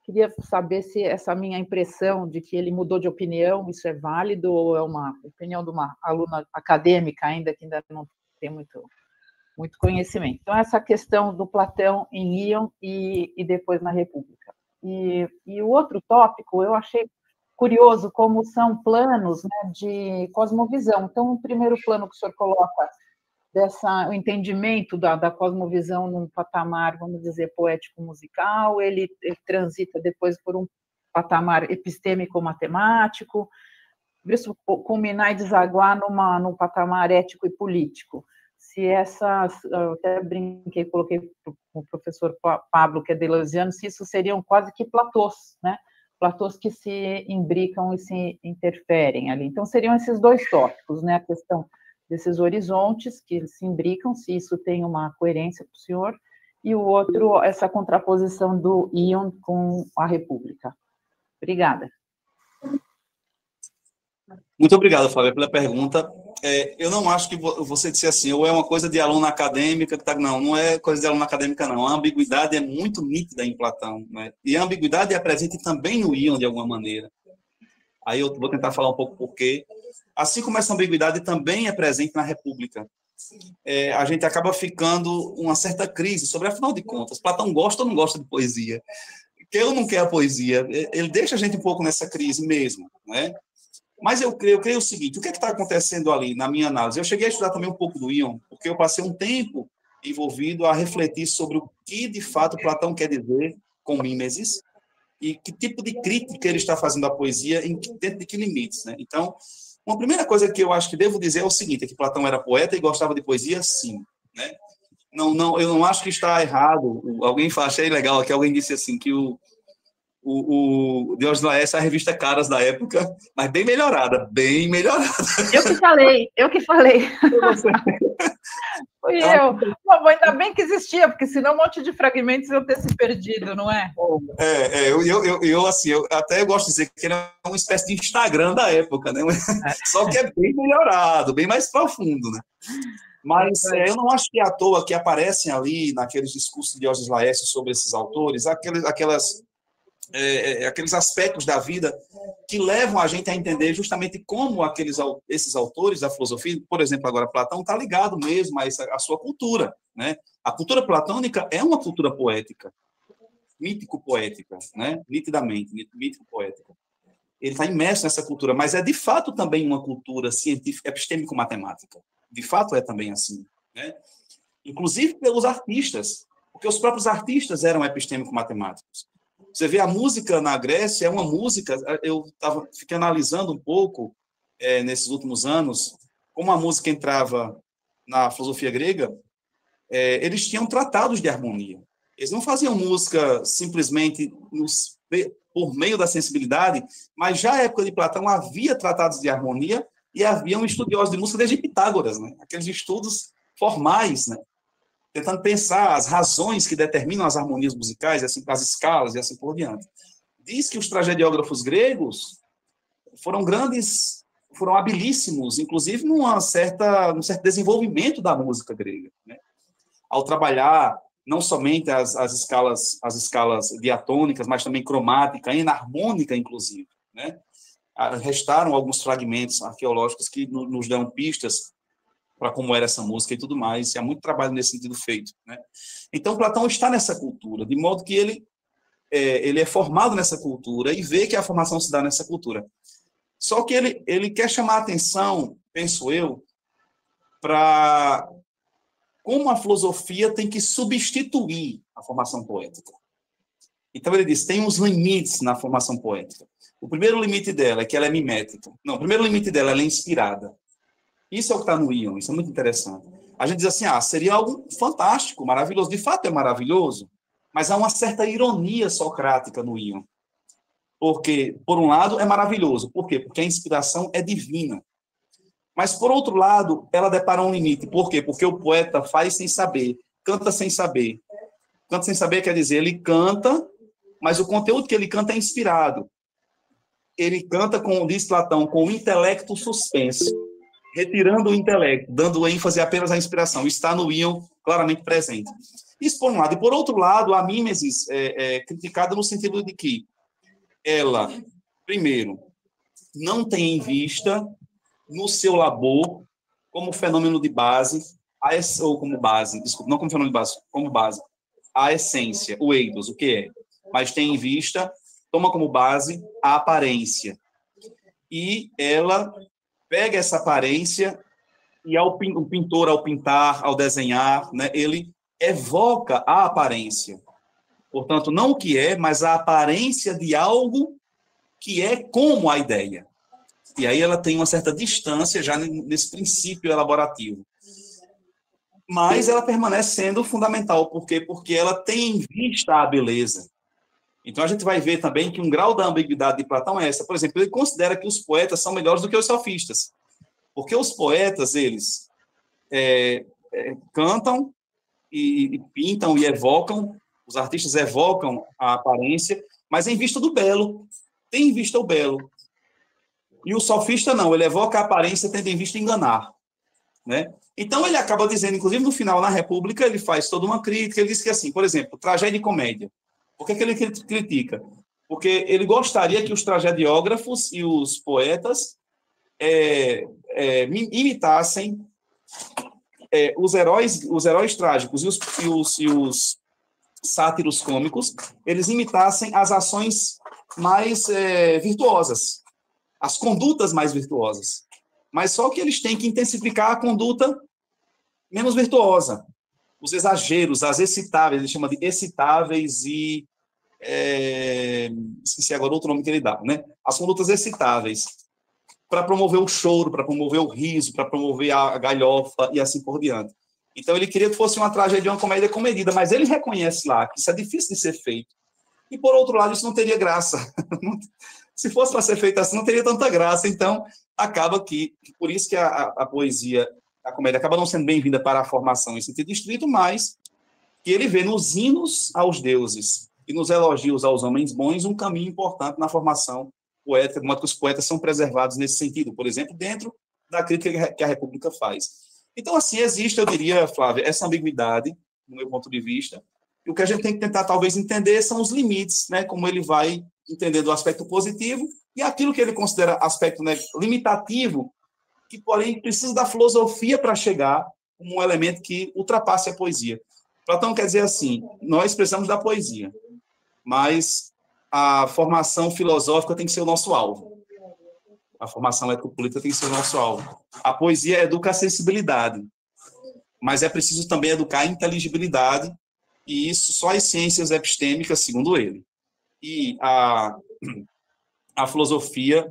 queria saber se essa minha impressão de que ele mudou de opinião, isso é válido ou é uma opinião de uma aluna acadêmica ainda, que ainda não tem muito conhecimento. Então, essa questão do Platão em Ion e depois na República. E o outro tópico, eu achei curioso como são planos, né, de cosmovisão. Então, o primeiro plano que o senhor coloca o entendimento da cosmovisão num patamar, vamos dizer, poético-musical, ele transita depois por um patamar epistêmico-matemático, isso culminar e desaguar num patamar ético e político. Se eu até brinquei, coloquei para o professor Pablo, que é deleuziano, se isso seriam quase que platôs, né? Platôs que se imbricam e se interferem ali. Então, seriam esses dois tópicos, né? A questão desses horizontes que se imbricam, se isso tem uma coerência para o senhor, e o outro, essa contraposição do Ion com a República. Obrigada. Muito obrigado, Flávia, pela pergunta. Eu não acho que você disse assim, ou é uma coisa de aluna acadêmica, não é coisa de aluna acadêmica, não. A ambiguidade é muito nítida em Platão, né? E a ambiguidade é presente também no Ion, de alguma maneira. Aí eu vou tentar falar um pouco por quê. Assim como essa ambiguidade também é presente na República. A gente acaba ficando uma certa crise sobre, afinal de contas, Platão gosta ou não gosta de poesia? Quer ou não quer a poesia? Ele deixa a gente um pouco nessa crise mesmo, né? Mas eu creio o seguinte, o que está acontecendo ali, na minha análise? Eu cheguei a estudar também um pouco do Ion, porque eu passei um tempo envolvido a refletir sobre o que, de fato, Platão quer dizer com mimesis e que tipo de crítica ele está fazendo à poesia, dentro de que limites, né? Então, uma primeira coisa que eu acho que devo dizer é o seguinte, é que Platão era poeta e gostava de poesia, sim, né? Eu não acho que está errado. Alguém achei legal que alguém disse assim, que o Diógenes Laércio é a revista Caras da época, mas bem melhorada, bem melhorada. Eu que falei. Fui eu. Bom, ainda bem que existia, porque senão um monte de fragmentos iam ter se perdido, não é? Eu até gosto de dizer que era uma espécie de Instagram da época, né? Só que é bem melhorado, bem mais profundo, né? Mas eu não acho que é à toa que aparecem ali, naqueles discursos de Diógenes Laércio sobre esses autores, aqueles aspectos da vida que levam a gente a entender justamente como esses autores da filosofia, por exemplo, agora Platão, está ligado mesmo a sua cultura, né? A cultura platônica é uma cultura poética, mítico-poética, né? Nitidamente, mítico-poética. Ele está imerso nessa cultura, mas é de fato também uma cultura científica, epistêmico-matemática. De fato é também assim, né? Inclusive pelos artistas, porque os próprios artistas eram epistêmico-matemáticos. Você vê a música na Grécia, é uma música, fiquei analisando um pouco nesses últimos anos, como a música entrava na filosofia grega, eles tinham tratados de harmonia. Eles não faziam música simplesmente por meio da sensibilidade, mas já na época de Platão havia tratados de harmonia e haviam estudiosos de música desde Pitágoras, né? Aqueles estudos formais, né? Tentando pensar as razões que determinam as harmonias musicais, assim, as escalas e assim por diante. Diz que os tragediógrafos gregos foram habilíssimos, inclusive num certo desenvolvimento da música grega, né? Ao trabalhar não somente as escalas diatônicas, mas também cromática, enarmônica, inclusive, né? Restaram alguns fragmentos arqueológicos que nos dão pistas para como era essa música e tudo mais, e há muito trabalho nesse sentido feito, né? Então, Platão está nessa cultura, de modo que ele é formado nessa cultura e vê que a formação se dá nessa cultura. Só que ele quer chamar a atenção, penso eu, para como a filosofia tem que substituir a formação poética. Então, ele diz, tem uns limites na formação poética. O primeiro limite dela é que ela é mimética. Não, o primeiro limite dela é inspirada. Isso é o que está no Ion, isso é muito interessante. A gente diz assim, seria algo fantástico, maravilhoso. De fato é maravilhoso, mas há uma certa ironia socrática no Ion. Porque, por um lado, é maravilhoso. Por quê? Porque a inspiração é divina. Mas, por outro lado, ela depara um limite. Por quê? Porque o poeta faz sem saber, canta sem saber. Canta sem saber quer dizer, ele canta, mas o conteúdo que ele canta é inspirado. Ele canta, diz Platão, com o intelecto suspenso, retirando o intelecto, dando ênfase apenas à inspiração. Está no Ion claramente presente. Isso por um lado. E por outro lado, a mimesis é criticada no sentido de que ela, primeiro, não tem em vista no seu labor como fenômeno de base, ou como base, desculpa, não como fenômeno de base, como base, a essência, o eidos, o que é, mas tem em vista, toma como base a aparência. E ela pega essa aparência e o pintor, ao pintar, ao desenhar, né, ele evoca a aparência. Portanto, não o que é, mas a aparência de algo que é como a ideia. E aí ela tem uma certa distância já nesse princípio elaborativo. Mas ela permanece sendo fundamental. Por quê? Porque ela tem em vista a beleza. Então, a gente vai ver também que um grau da ambiguidade de Platão é essa. Por exemplo, ele considera que os poetas são melhores do que os sofistas. Porque os poetas, eles cantam e pintam e evocam, os artistas evocam a aparência, mas em vista do belo. Tem em vista o belo. E o sofista não, ele evoca a aparência tendo em vista enganar, né? Então, ele acaba dizendo, inclusive, no final, na República, ele faz toda uma crítica, ele diz que, assim, por exemplo, tragédia e comédia. Por que ele critica? Porque ele gostaria que os tragediógrafos e os poetas imitassem os heróis trágicos e os sátiros cômicos, eles imitassem as ações mais virtuosas, as condutas mais virtuosas. Mas só que eles têm que intensificar a conduta menos virtuosa. Os exageros, as excitáveis, ele chama de excitáveis e... esqueci agora outro nome que ele dá, né? As condutas excitáveis, para promover o choro, para promover o riso, para promover a galhofa e assim por diante. Então, ele queria que fosse uma tragédia, uma comédia comedida, mas ele reconhece lá que isso é difícil de ser feito. E, por outro lado, isso não teria graça. Se fosse para ser feito assim, não teria tanta graça. Então, acaba que, por isso que a poesia, a comédia, acaba não sendo bem-vinda para a formação em sentido estrito, mas que ele vê nos hinos aos deuses e nos elogios aos homens bons um caminho importante na formação poética, de modo que os poetas são preservados nesse sentido, por exemplo, dentro da crítica que a República faz. Então, assim, existe, eu diria, Flávia, essa ambiguidade, no meu ponto de vista, e o que a gente tem que tentar, talvez, entender são os limites, né, como ele vai entendendo o aspecto positivo e aquilo que ele considera aspecto, né, limitativo, que, porém, precisa da filosofia para chegar como um elemento que ultrapasse a poesia. Platão quer dizer assim, nós precisamos da poesia, mas a formação filosófica tem que ser o nosso alvo. A formação ético-política tem que ser o nosso alvo. A poesia educa a sensibilidade, mas é preciso também educar a inteligibilidade, e isso só as ciências epistêmicas, segundo ele. E a filosofia,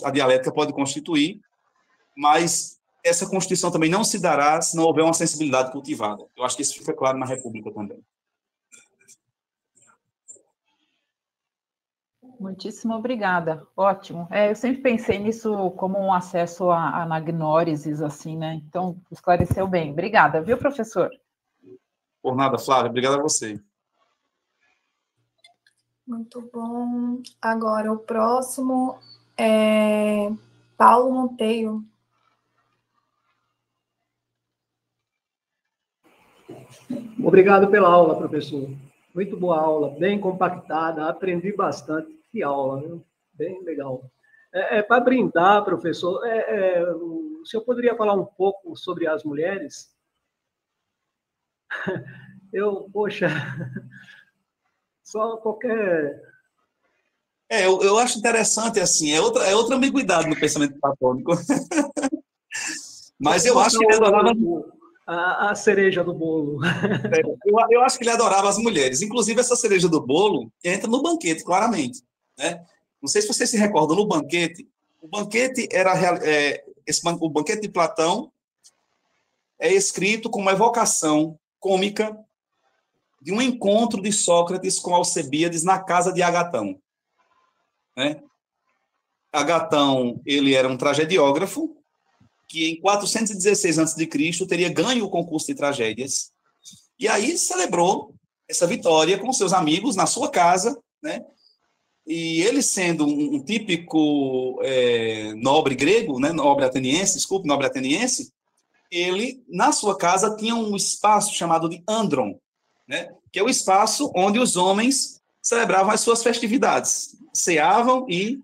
a dialética pode constituir, mas essa constituição também não se dará se não houver uma sensibilidade cultivada. Eu acho que isso fica claro na República também. Muitíssimo obrigada, ótimo. Eu sempre pensei nisso como um acesso à anagnórises, assim, né? Então, esclareceu bem. Obrigada, viu, professor? Por nada, Flávia. Obrigado a você. Muito bom. Agora, o próximo é Paulo Monteiro. Obrigado pela aula, professor. Muito boa aula, bem compactada, aprendi bastante. Que aula, viu? Bem legal. Para brindar, professor, o senhor poderia falar um pouco sobre as mulheres? Poxa, só qualquer... Eu acho interessante, assim, é outra ambiguidade no pensamento platônico. Mas eu acho que ele adorava... A cereja do bolo. Eu acho que ele adorava as mulheres. Inclusive, essa cereja do bolo entra no banquete, claramente. Né? Não sei se vocês se recordam, no banquete, o banquete o banquete de Platão é escrito como uma evocação cômica de um encontro de Sócrates com Alcebíades na casa de Agatão. Né? Agatão, ele era um tragediógrafo que em 416 a.C. teria ganho o concurso de tragédias, e aí celebrou essa vitória com seus amigos na sua casa, né? E ele, sendo um típico nobre grego, né? nobre ateniense, ele, na sua casa, tinha um espaço chamado de andron, né? Que é o espaço onde os homens celebravam as suas festividades, ceavam e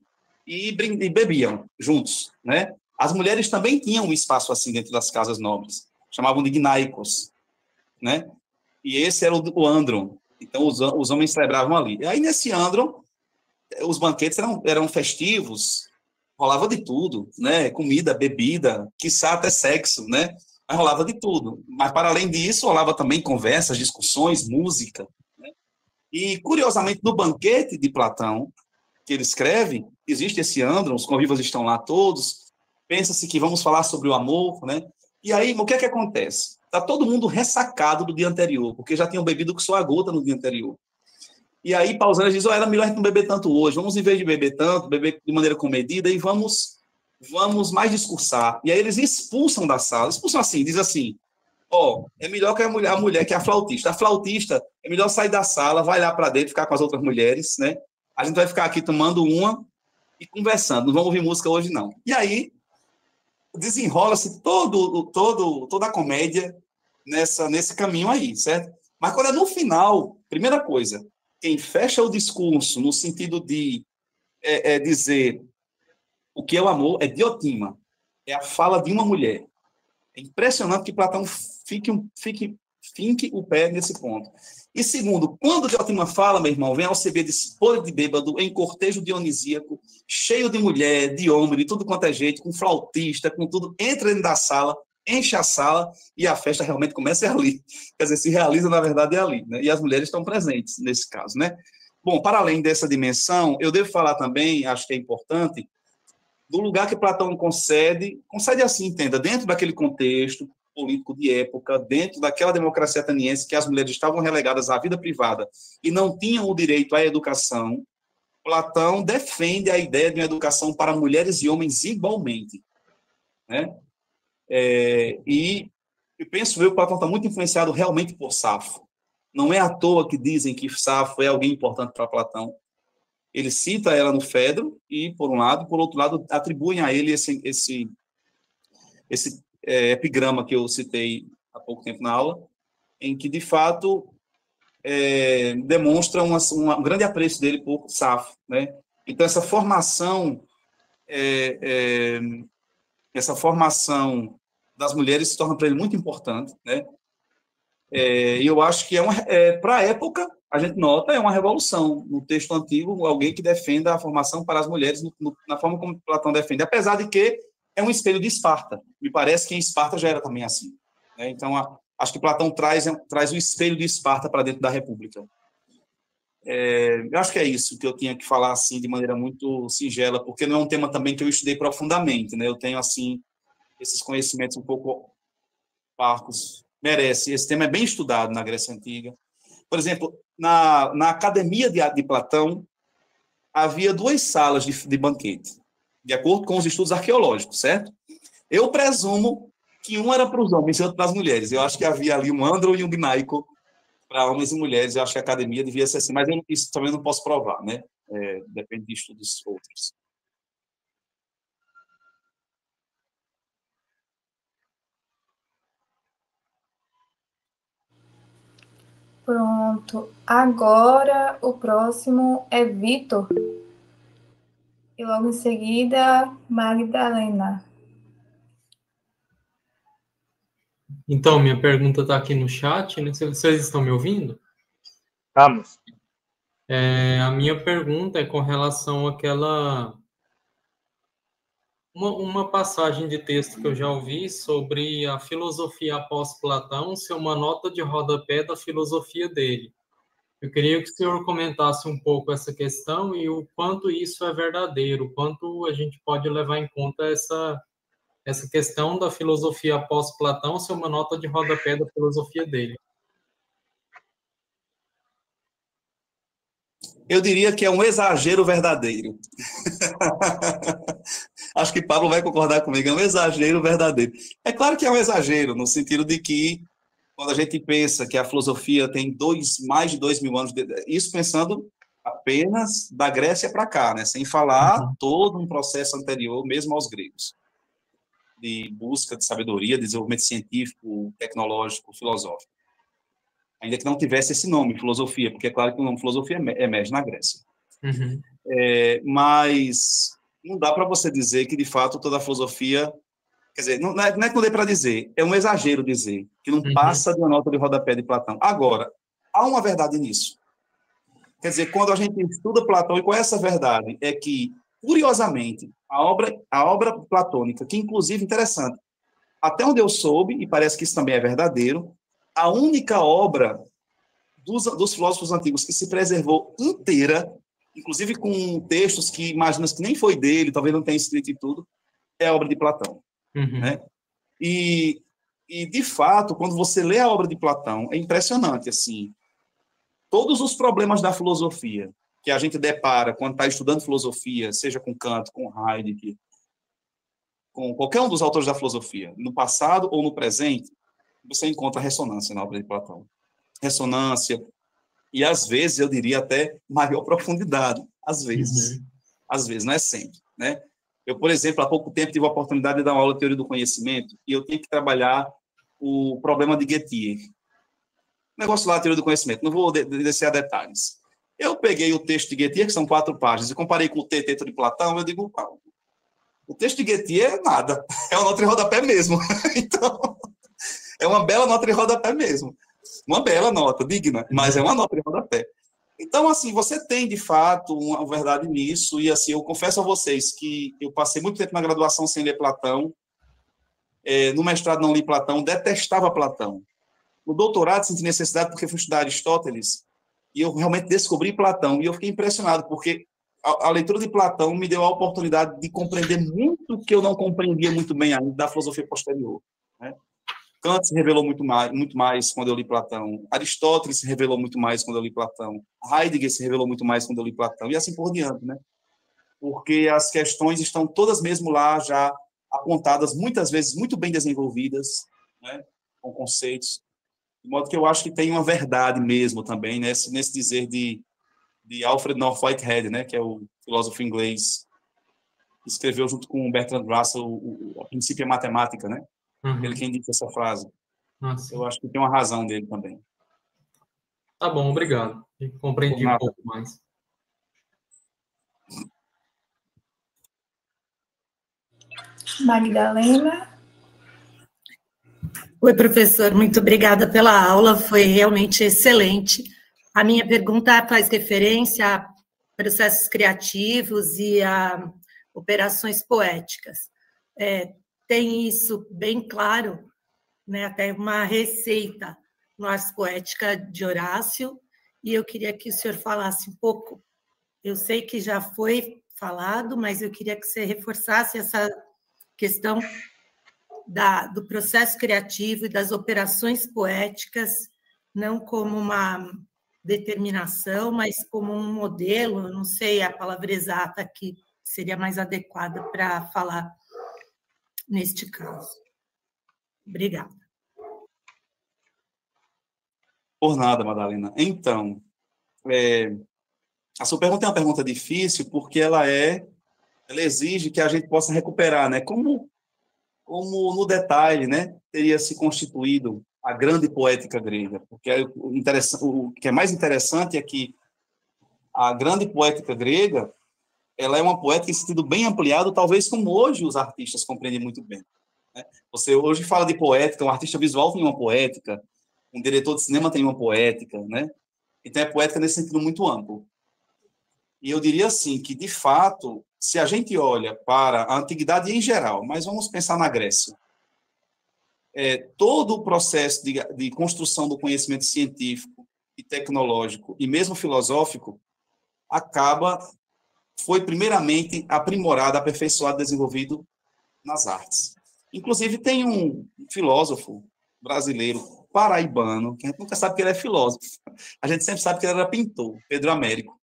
bebiam juntos, né? As mulheres também tinham um espaço assim dentro das casas nobres, chamavam de gnaikos, né? E esse era o andron. Então, os homens celebravam ali. E aí, nesse andron, os banquetes eram festivos, rolava de tudo, né? Comida, bebida, quiçá até sexo, né? Mas rolava de tudo. Mas, para além disso, rolava também conversas, discussões, música. Né? E, curiosamente, no banquete de Platão, que ele escreve, existe esse andron, os convivas estão lá todos, pensa-se que vamos falar sobre o amor, né? E aí, o que é que acontece? Está todo mundo ressacado do dia anterior, porque já tinham bebido que só a gota no dia anterior. E aí, Pausanias diz, era melhor a gente não beber tanto hoje, vamos, em vez de beber tanto, beber de maneira comedida e vamos mais discursar. E aí eles expulsam da sala, expulsam assim, diz assim, é melhor que a mulher que é a flautista. A flautista, é melhor sair da sala, vai lá para dentro, ficar com as outras mulheres, né? A gente vai ficar aqui tomando uma, e conversando. Não vamos ouvir música hoje, não. E aí, desenrola-se toda a comédia nesse caminho aí, certo? Mas quando é no final, primeira coisa, quem fecha o discurso no sentido de dizer o que é o amor é Diotima. É a fala de uma mulher. É impressionante que Platão finque o pé nesse ponto. E segundo, quando Diotima fala, meu irmão, vem Alcebiades podre de bêbado, em cortejo dionisíaco, cheio de mulher, de homem, de tudo quanto é jeito, com flautista, com tudo, entra dentro da sala, enche a sala e a festa realmente começa ali. Quer dizer, se realiza, na verdade, é ali. Né? E as mulheres estão presentes nesse caso. Né? Bom, para além dessa dimensão, eu devo falar também, acho que é importante, do lugar que Platão concede assim, entenda, dentro daquele contexto político de época, dentro daquela democracia ateniense que as mulheres estavam relegadas à vida privada e não tinham o direito à educação, Platão defende a ideia de uma educação para mulheres e homens igualmente. Né? E eu penso que Platão está muito influenciado realmente por Safo. Não é à toa que dizem que Safo é alguém importante para Platão. Ele cita ela no Fedro e, por um lado, por outro lado, atribuem a ele esse epigrama que eu citei há pouco tempo na aula, em que, de fato, demonstra um grande apreço dele por Safo. Né? Então, essa formação das mulheres se torna para ele muito importante. Né? E eu acho que para a época, a gente nota, é uma revolução no texto antigo, alguém que defenda a formação para as mulheres na forma como Platão defende, apesar de que é um espelho de Esparta. Me parece que em Esparta já era também assim. Né? Então, acho que Platão traz o espelho de Esparta para dentro da República. Eu acho que é isso que eu tinha que falar assim, de maneira muito singela, porque não é um tema também que eu estudei profundamente. Né? Eu tenho assim esses conhecimentos um pouco parcos. Merece. Esse tema é bem estudado na Grécia Antiga. Por exemplo, na academia de Platão, havia 2 salas de banquete, de acordo com os estudos arqueológicos, certo? Eu presumo que um era para os homens e outro para as mulheres. Eu acho que havia ali um andro e um gnaico para homens e mulheres. Eu acho que a academia devia ser assim, mas isso também não posso provar, né? Depende de estudos outros. Pronto. Agora o próximo é Vitor. E logo em seguida, Magdalena. Então, minha pergunta está aqui no chat, né? Vocês estão me ouvindo? Vamos. A minha pergunta é com relação àquela... Uma passagem de texto que eu já ouvi sobre a filosofia após Platão ser uma nota de rodapé da filosofia dele. Eu queria que o senhor comentasse um pouco essa questão e o quanto isso é verdadeiro, o quanto a gente pode levar em conta essa questão da filosofia após Platão ser uma nota de rodapé da filosofia dele. Eu diria que é um exagero verdadeiro. Acho que Pablo vai concordar comigo, é um exagero verdadeiro. É claro que é um exagero, no sentido de que, quando a gente pensa que a filosofia tem mais de 2.000 anos, isso pensando apenas da Grécia para cá, né? Sem falar todo um processo anterior, mesmo aos gregos, de busca de sabedoria, desenvolvimento científico, tecnológico, filosófico. Ainda que não tivesse esse nome, filosofia, porque é claro que o nome filosofia emerge na Grécia. Uhum. Mas não dá para você dizer que, de fato, toda a filosofia... Quer dizer, não é que não dê para dizer, é um exagero dizer, que não passa de uma nota de rodapé de Platão. Agora, há uma verdade nisso. Quer dizer, quando a gente estuda Platão, e qual é essa verdade? É que, curiosamente, a obra platônica, que inclusive, interessante, até onde eu soube, e parece que isso também é verdadeiro, a única obra dos filósofos antigos que se preservou inteira, inclusive com textos que imaginas que nem foi dele, talvez não tenha escrito e tudo, é a obra de Platão. Uhum. Né? E, de fato, quando você lê a obra de Platão, é impressionante, assim, todos os problemas da filosofia que a gente depara quando está estudando filosofia, seja com Kant, com Heidegger, com qualquer um dos autores da filosofia, no passado ou no presente, você encontra ressonância na obra de Platão. Ressonância, e às vezes, eu diria até maior profundidade, às vezes. Uhum. às vezes, não é sempre, né? Eu, por exemplo, há pouco tempo tive a oportunidade de dar uma aula de teoria do conhecimento e eu tinha que trabalhar o problema de Gettier. Negócio lá, teoria do conhecimento, não vou descer a detalhes. Eu peguei o texto de Gettier, que são 4 páginas, e comparei com o Teteto de Platão, eu digo, o texto de Gettier é nada, é uma nota de rodapé mesmo. Então, é uma bela nota de rodapé mesmo. Uma bela nota, digna, mas é uma nota de rodapé. Então, assim, você tem, de fato, uma verdade nisso, e, assim, eu confesso a vocês que eu passei muito tempo na graduação sem ler Platão, no mestrado não li Platão, detestava Platão. No doutorado, senti necessidade porque fui estudar Aristóteles, e eu realmente descobri Platão, e eu fiquei impressionado, porque a leitura de Platão me deu a oportunidade de compreender muito que eu não compreendia muito bem ainda da filosofia posterior, né? Kant se revelou muito mais quando eu li Platão. Aristóteles se revelou muito mais quando eu li Platão. Heidegger se revelou muito mais quando eu li Platão. E assim por diante, né? Porque as questões estão todas mesmo lá, já apontadas, muitas vezes muito bem desenvolvidas, né? Com conceitos. De modo que eu acho que tem uma verdade mesmo também, né? Nesse dizer de Alfred North Whitehead, né? Que é o filósofo inglês, que escreveu junto com Bertrand Russell o Princípio da Matemática, né? Ele quem disse essa frase. Eu acho que tem uma razão dele também. Tá bom, obrigado. Compreendi um pouco mais. Magdalena. Oi, professor, muito obrigada pela aula, foi realmente excelente. A minha pergunta faz referência a processos criativos e a operações poéticas. Tem isso bem claro, né, até uma receita no Ars Poética de Horácio, e eu queria que o senhor falasse um pouco. Eu sei que já foi falado, mas eu queria que você reforçasse essa questão do processo criativo e das operações poéticas, não como uma determinação, mas como um modelo, não sei a palavra exata que seria mais adequada para falar neste caso. Obrigada. Por nada, Madalena. Então, a sua pergunta é uma pergunta difícil porque ela exige que a gente possa recuperar, né? Como no detalhe, né, teria se constituído a grande poética grega. Porque o que é mais interessante é que a grande poética grega, ela é uma poética em sentido bem ampliado, talvez como hoje os artistas compreendem muito bem, né? Você hoje fala de poética, um artista visual tem uma poética, um diretor de cinema tem uma poética, né? Então é poética nesse sentido muito amplo. E eu diria assim, que de fato, se a gente olha para a antiguidade em geral, mas vamos pensar na Grécia, todo o processo de construção do conhecimento científico e tecnológico, e mesmo filosófico, foi primeiramente aprimorado, aperfeiçoado, desenvolvido nas artes. Inclusive, tem um filósofo brasileiro, paraibano, que a gente nunca sabe que ele é filósofo. A gente sempre sabe que ele era pintor, Pedro Américo.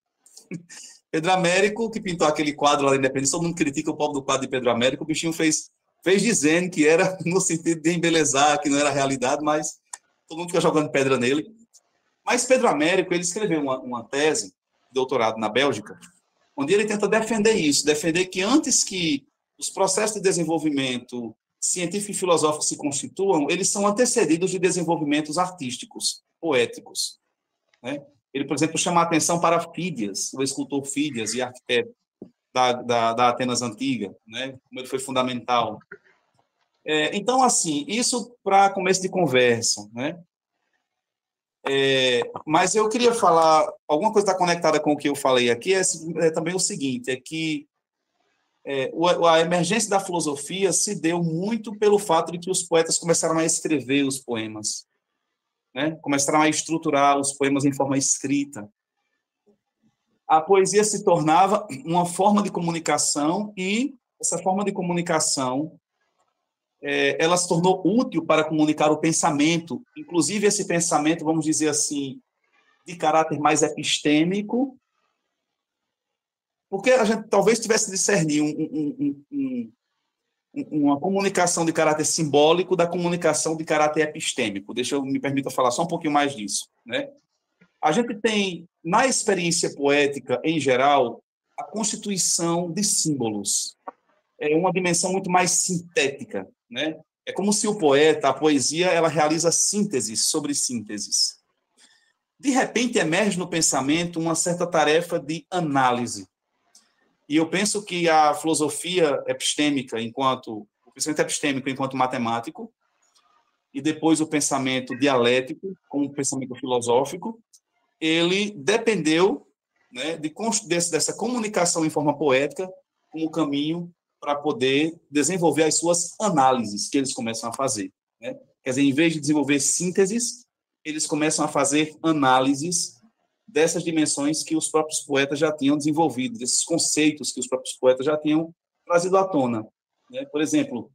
Pedro Américo, que pintou aquele quadro lá da Independência, todo mundo critica o povo do quadro de Pedro Américo, o bichinho fez dizendo que era no sentido de embelezar, que não era realidade, mas todo mundo fica jogando pedra nele. Mas Pedro Américo, ele escreveu uma tese, de doutorado na Bélgica, onde ele tenta defender isso, defender que antes que os processos de desenvolvimento científico e filosófico se constituam, eles são antecedidos de desenvolvimentos artísticos, poéticos, né? Ele, por exemplo, chama a atenção para Fídias, o escultor Fídias e arquiteto da Atenas Antiga, né? Como ele foi fundamental. Então, assim, isso para começo de conversa, né? Mas eu queria falar, alguma coisa está conectada com o que eu falei aqui, é também o seguinte, é que a emergência da filosofia se deu muito pelo fato de que os poetas começaram a escrever os poemas, né? Começaram a estruturar os poemas em forma escrita. A poesia se tornava uma forma de comunicação e essa forma de comunicação ela se tornou útil para comunicar o pensamento, inclusive esse pensamento, vamos dizer assim, de caráter mais epistêmico, porque a gente talvez tivesse de discernir uma comunicação de caráter simbólico da comunicação de caráter epistêmico. Me permita falar só um pouquinho mais disso, né? A gente tem, na experiência poética, em geral, a constituição de símbolos. É uma dimensão muito mais sintética, né? É como se o poeta, a poesia, ela realiza sínteses sobre sínteses. De repente, emerge no pensamento uma certa tarefa de análise. E eu penso que a filosofia epistêmica, o pensamento epistêmico enquanto matemático, e depois o pensamento dialético, como pensamento filosófico, ele dependeu, né, dessa comunicação em forma poética como caminho para poder desenvolver as suas análises que eles começam a fazer, né? Quer dizer, em vez de desenvolver sínteses, eles começam a fazer análises dessas dimensões que os próprios poetas já tinham desenvolvido, desses conceitos que os próprios poetas já tinham trazido à tona, né? Por exemplo,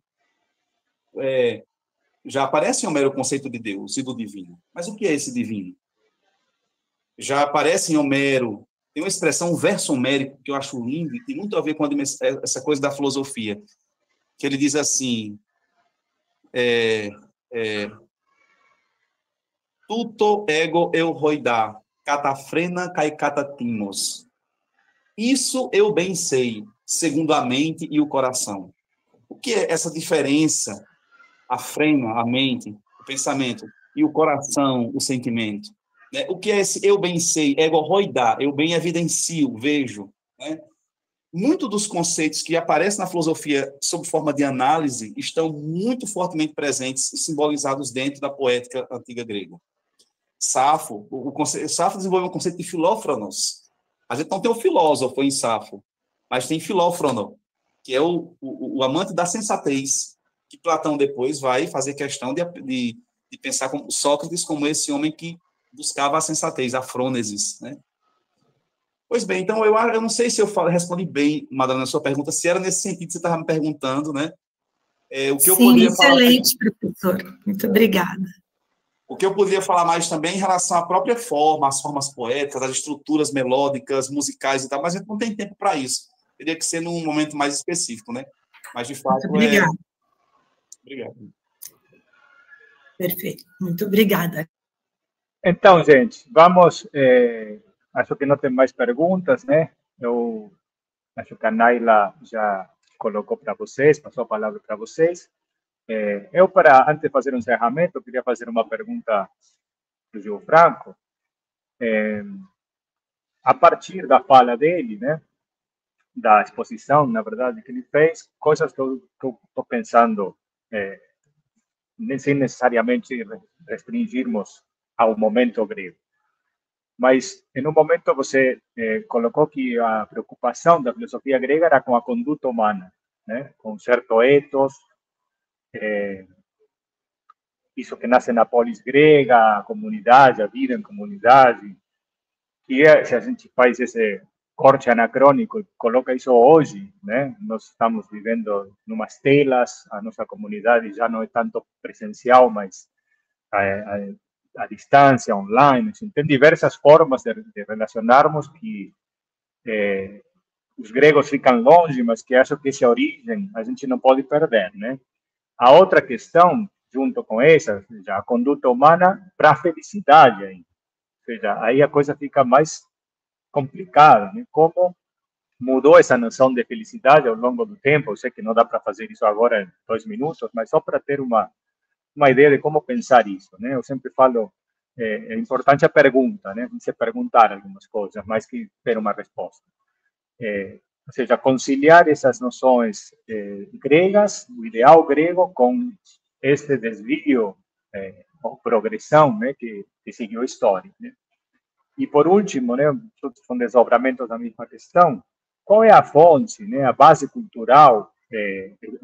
já aparece em Homero o conceito de Deus e do divino. Mas o que é esse divino? Já aparece em Homero, tem uma expressão, um verso homérico, que eu acho lindo, e tem muito a ver com essa coisa da filosofia, que ele diz assim, tuto ego eu roidá, catafrena kai catatimos. Isso eu bem sei, segundo a mente e o coração. O que é essa diferença? A frena, a mente, o pensamento, e o coração, o sentimento. Né? O que é esse eu bem sei, ego roidá, eu bem evidencio, vejo. Né? Muitos dos conceitos que aparecem na filosofia sob forma de análise estão muito fortemente presentes e simbolizados dentro da poética antiga grega. Safo desenvolveu um conceito de filófronos. A gente não tem o filósofo em Safo, mas tem filófrono, que é o amante da sensatez, que Platão depois vai fazer questão de pensar como Sócrates como esse homem que buscava a sensatez, a frônesis, né? Pois bem, então eu não sei se eu respondi bem, Madalena, a sua pergunta, se era nesse sentido que você estava me perguntando, né? O que eu poderia excelente, professor. Muito obrigada. O que eu poderia falar mais também em relação à própria forma, às formas poéticas, às estruturas melódicas, musicais e tal, mas a gente não tem tempo para isso. Teria que ser num momento mais específico, né? Mas, de fato, muito obrigada. Obrigado. Perfeito. Muito obrigada. Então, gente, vamos... acho que não tem mais perguntas, né? Eu acho que a Naila já colocou para vocês, passou a palavra para vocês. Antes de fazer um encerramento, eu queria fazer uma pergunta para o Gil Franco. A partir da fala dele, né? Da exposição, na verdade, que ele fez, coisas que eu estou pensando, sem necessariamente restringirmos ao momento grego. Mas, em um momento, você colocou que a preocupação da filosofia grega era com a conduta humana, né? Com certo ethos, isso que nasce na polis grega, a comunidade, a vida em comunidade, que se a gente faz esse corte anacrônico e coloca isso hoje, né? Nós estamos vivendo numas telas, a nossa comunidade já não é tanto presencial, mas a distância, online, assim, tem diversas formas de relacionarmos que os gregos ficam longe, mas que acho que essa origem a gente não pode perder, né? A outra questão, junto com essa, ou seja, a conduta humana para a felicidade, aí. Ou seja, aí a coisa fica mais complicada, né? Como mudou essa noção de felicidade ao longo do tempo? Eu sei que não dá para fazer isso agora em 2 minutos, mas só para ter uma ideia de como pensar isso, né? Eu sempre falo, é importante a pergunta, né? Se perguntar algumas coisas, mais que ter uma resposta. Ou seja, conciliar essas noções gregas, o ideal grego, com este desvio ou progressão, né, que seguiu a história, né? E, por último, né, todos são desdobramentos da mesma questão, qual é a fonte, né, a base cultural,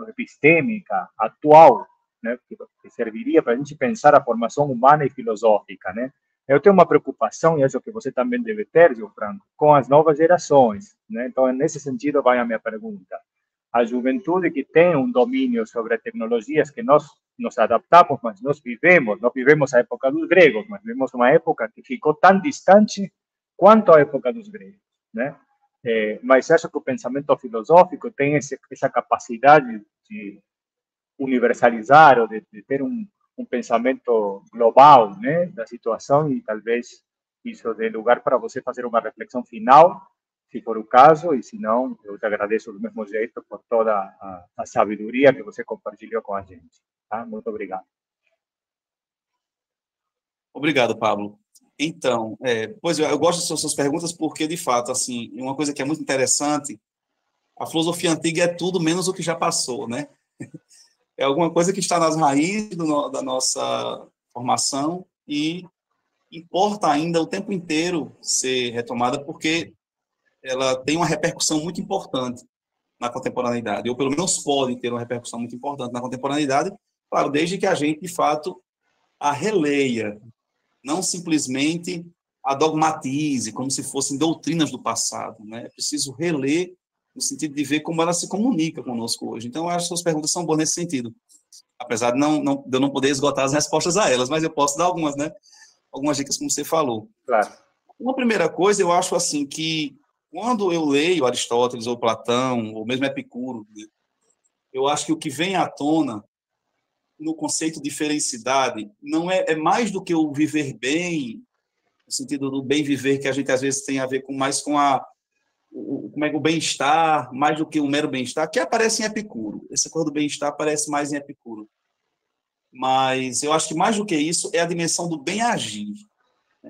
epistêmica, atual, né, que serviria para a gente pensar a formação humana e filosófica, né? Eu tenho uma preocupação, e acho que você também deve ter, Gil Franco, com as novas gerações, né? Então, nesse sentido, vai a minha pergunta. A juventude que tem um domínio sobre tecnologias que nós nos adaptamos, mas não vivemos a época dos gregos, mas vivemos uma época que ficou tão distante quanto a época dos gregos, né? Mas acho que o pensamento filosófico tem essa capacidade de universalizar ou de ter um pensamento global, né, da situação, e talvez isso dê lugar para você fazer uma reflexão final, se for o caso, e se não, eu te agradeço do mesmo jeito por toda a sabedoria que você compartilhou com a gente. Tá? Muito obrigado. Obrigado, Pablo. Então, pois eu gosto das suas perguntas porque, de fato, assim, uma coisa que é muito interessante, a filosofia antiga é tudo menos o que já passou, né? É alguma coisa que está nas raízes da nossa formação e importa ainda o tempo inteiro ser retomada porque ela tem uma repercussão muito importante na contemporaneidade, ou pelo menos pode ter uma repercussão muito importante na contemporaneidade, claro, desde que a gente, de fato, a releia, não simplesmente a dogmatize, como se fossem doutrinas do passado, né? É preciso reler no sentido de ver como ela se comunica conosco hoje. Então, eu acho que suas perguntas são boas nesse sentido, apesar de eu não poder esgotar as respostas a elas, mas eu posso dar algumas, né? Algumas dicas, como você falou. Claro. Uma primeira coisa, eu acho assim que quando eu leio Aristóteles ou Platão, ou mesmo Epicuro, né, eu acho que o que vem à tona no conceito de felicidade não é mais do que o viver bem, no sentido do bem viver que a gente às vezes tem a ver mais com o bem-estar, mais do que o mero bem-estar, que aparece em Epicuro. Essa coisa do bem-estar aparece mais em Epicuro. Mas eu acho que mais do que isso é a dimensão do bem-agir.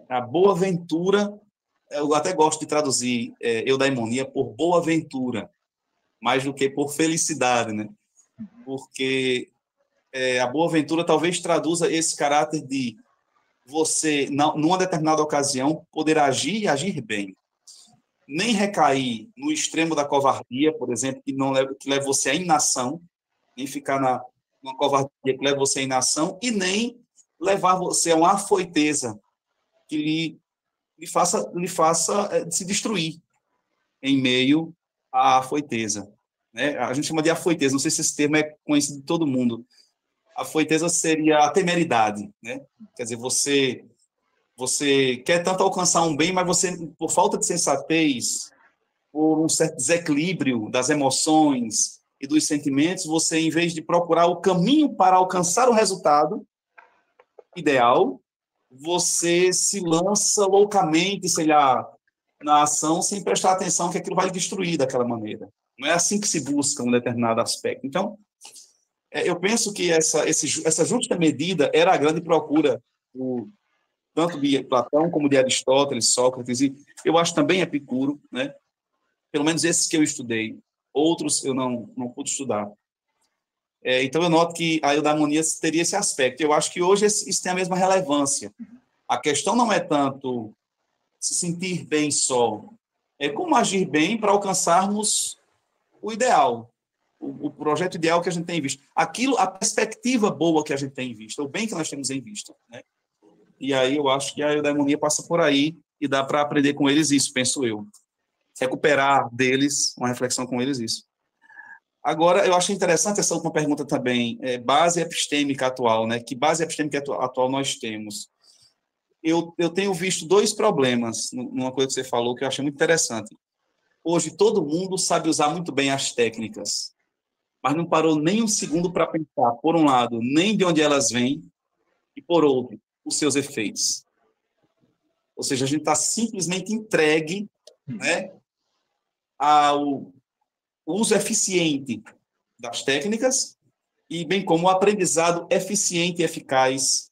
A boa-ventura, eu até gosto de traduzir eudaimonia por boa-ventura, mais do que por felicidade, né? Porque a boa-ventura talvez traduza esse caráter de você, numa determinada ocasião, poder agir e agir bem. Nem recair no extremo da covardia, por exemplo, que leva você à inação, nem ficar numa covardia que leva você à inação, e nem levar você a uma afoiteza que lhe faça se destruir em meio à afoiteza. Né? A gente chama de afoiteza, não sei se esse termo é conhecido de todo mundo. A afoiteza seria a temeridade, né? Quer dizer, você quer tanto alcançar um bem, mas você, por falta de sensatez, por um certo desequilíbrio das emoções e dos sentimentos, você, em vez de procurar o caminho para alcançar o resultado ideal, você se lança loucamente, sei lá, na ação, sem prestar atenção que aquilo vai destruir daquela maneira. Não é assim que se busca um determinado aspecto. Então, eu penso que essa justa medida era a grande procura tanto de Platão como de Aristóteles, Sócrates, e eu acho também Epicuro, né? Pelo menos esses que eu estudei. Outros eu não pude estudar. Então, eu noto que a eudaimonia teria esse aspecto. Eu acho que hoje isso tem a mesma relevância. A questão não é tanto se sentir bem só, é como agir bem para alcançarmos o ideal, o projeto ideal que a gente tem em vista. A perspectiva boa que a gente tem em vista, o bem que nós temos em vista, né? E aí eu acho que a eudaimonia passa por aí e dá para aprender com eles isso, penso eu. Recuperar deles, uma reflexão com eles, isso. Agora, eu acho interessante essa última pergunta também, base epistêmica atual, né? Que base epistêmica atual nós temos? Eu tenho visto dois problemas numa coisa que você falou que eu achei muito interessante. Hoje, todo mundo sabe usar muito bem as técnicas, mas não parou nem um segundo para pensar, por um lado, nem de onde elas vêm, e, por outro, os seus efeitos. Ou seja, a gente está simplesmente entregue, né, ao uso eficiente das técnicas e bem como o aprendizado eficiente e eficaz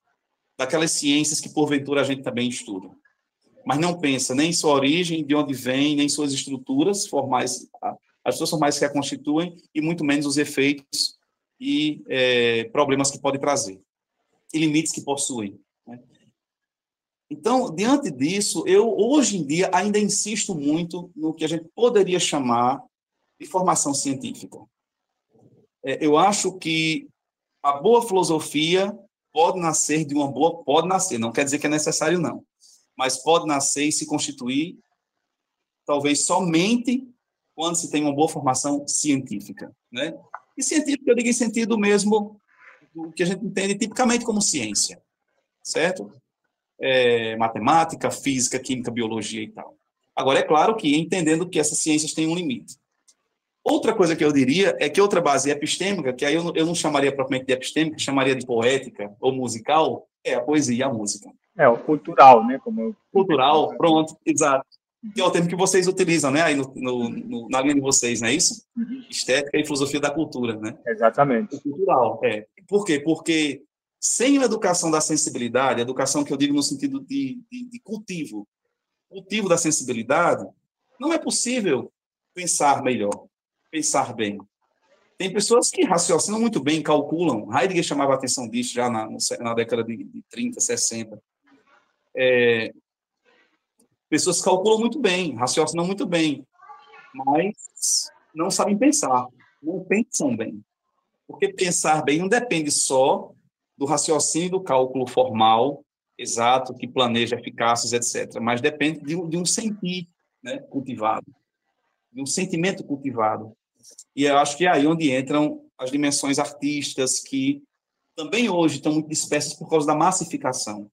daquelas ciências que, porventura, a gente também estuda. Mas não pensa nem em sua origem, de onde vem, nem em suas estruturas formais, as suas formais que a constituem, e muito menos os efeitos e problemas que pode trazer, e limites que possuem. Né? Então, diante disso, eu, hoje em dia, ainda insisto muito no que a gente poderia chamar de formação científica. Eu acho que a boa filosofia pode nascer de uma boa... Pode nascer, não quer dizer que é necessário, não. Mas pode nascer e se constituir, talvez somente quando se tem uma boa formação científica. Né? E científica, eu digo em sentido mesmo do que a gente entende tipicamente como ciência. Certo? Matemática, física, química, biologia e tal. Agora, é claro que entendendo que essas ciências têm um limite. Outra coisa que eu diria é que outra base epistêmica, que aí eu não chamaria propriamente de epistêmica, chamaria de poética ou musical, é a poesia e a música. O cultural, né? Como cultural, pronto, exato. que é o termo que vocês utilizam, né, aí na linha de vocês, não é isso? Estética e filosofia da cultura, né? Exatamente. Cultural, Por quê? Porque sem a educação da sensibilidade, a educação que eu digo no sentido de cultivo da sensibilidade, não é possível pensar melhor, pensar bem. Tem pessoas que raciocinam muito bem, calculam. Heidegger chamava a atenção disso já na década de 30, 60. Pessoas que calculam muito bem, raciocinam muito bem, mas não sabem pensar, não pensam bem. Porque pensar bem não depende só do raciocínio e do cálculo formal, exato, que planeja eficácias, etc. Mas depende de um sentir, né, cultivado, de um sentimento cultivado. E eu acho que é aí onde entram as dimensões artísticas, que também hoje estão muito dispersas por causa da massificação.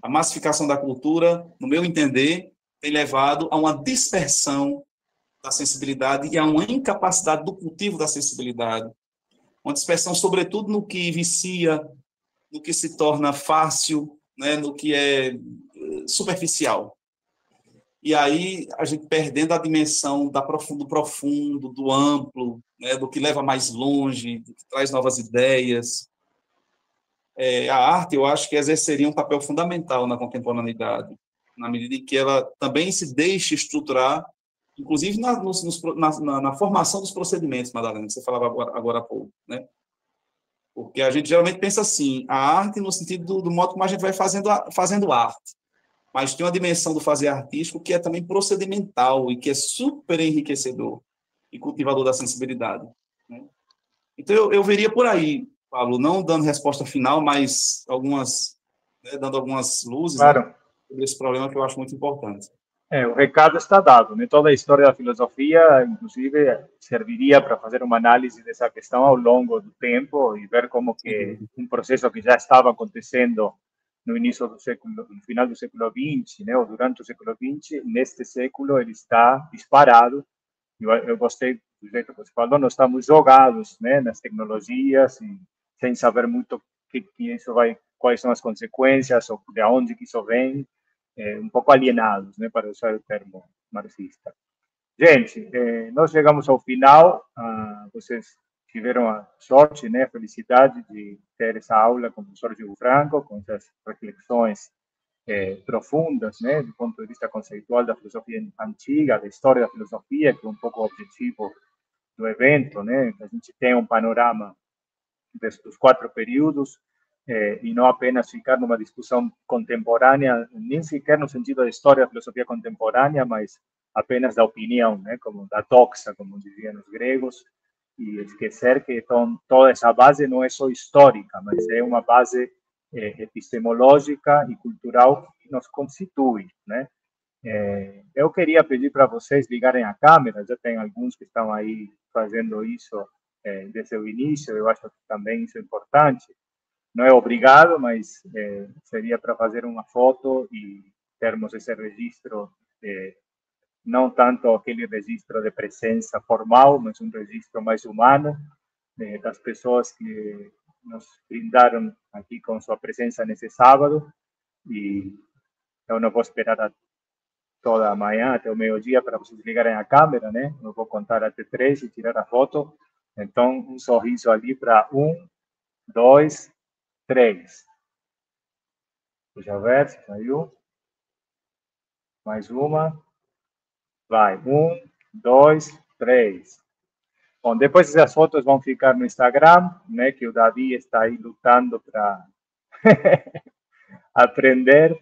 A massificação da cultura, no meu entender, tem levado a uma dispersão da sensibilidade e a uma incapacidade do cultivo da sensibilidade. Uma dispersão, sobretudo, no que vicia, no que se torna fácil, né, no que é superficial. E aí a gente perdendo a dimensão do profundo, do amplo, né, do que leva mais longe, do que traz novas ideias. A arte, eu acho que exerceria um papel fundamental na contemporaneidade, na medida em que ela também se deixa estruturar, inclusive na formação dos procedimentos, Madalena, que você falava agora há pouco, né? Porque a gente geralmente pensa assim, a arte no sentido do modo como a gente vai fazendo arte, mas tem uma dimensão do fazer artístico que é também procedimental e que é super enriquecedor e cultivador da sensibilidade, né? Então, eu veria por aí, Paulo, não dando resposta final, mas dando algumas luzes, Claro. né, sobre esse problema que eu acho muito importante. O recado está dado, né? Toda a história da filosofia, inclusive, serviria para fazer uma análise dessa questão ao longo do tempo e ver como que um processo que já estava acontecendo no início do século, no final do século XX, né, ou durante o século XX, neste século ele está disparado. Eu gostei do jeito que você falou, nós estamos jogados, né, nas tecnologias e sem saber muito que isso vai, quais são as consequências ou de onde que isso vem, um pouco alienados, né, para usar o termo marxista. Gente, nós chegamos ao final. Vocês tiveram a sorte, né, a felicidade de ter essa aula com o professor Gil Franco, com essas reflexões profundas, né, do ponto de vista conceitual da filosofia antiga, da história da filosofia, que é um pouco o objetivo do evento, né, que a gente tenha um panorama dos 4 períodos e não apenas ficar numa discussão contemporânea, nem sequer no sentido da história da filosofia contemporânea, mas apenas da opinião, né, como da doxa, como diziam os gregos, e esquecer que toda essa base não é só histórica, mas é uma base epistemológica e cultural que nos constitui, né? Eu queria pedir para vocês ligarem a câmera, já tem alguns que estão aí fazendo isso desde o início, eu acho que também isso é importante. Não é obrigado, mas seria para fazer uma foto e termos esse registro, não tanto aquele registro de presença formal, mas um registro mais humano das pessoas que nos brindaram aqui com sua presença nesse sábado. E eu não vou esperar toda a manhã, até o meio-dia, para vocês ligarem a câmera, né? Eu vou contar até 3 e tirar a foto. Então, um sorriso ali para 1, 2, 3. Deixa eu ver se saiu. Mais uma. Vai. 1, 2, 3. Bom, depois essas fotos vão ficar no Instagram, né? Que o Davi está aí lutando para aprender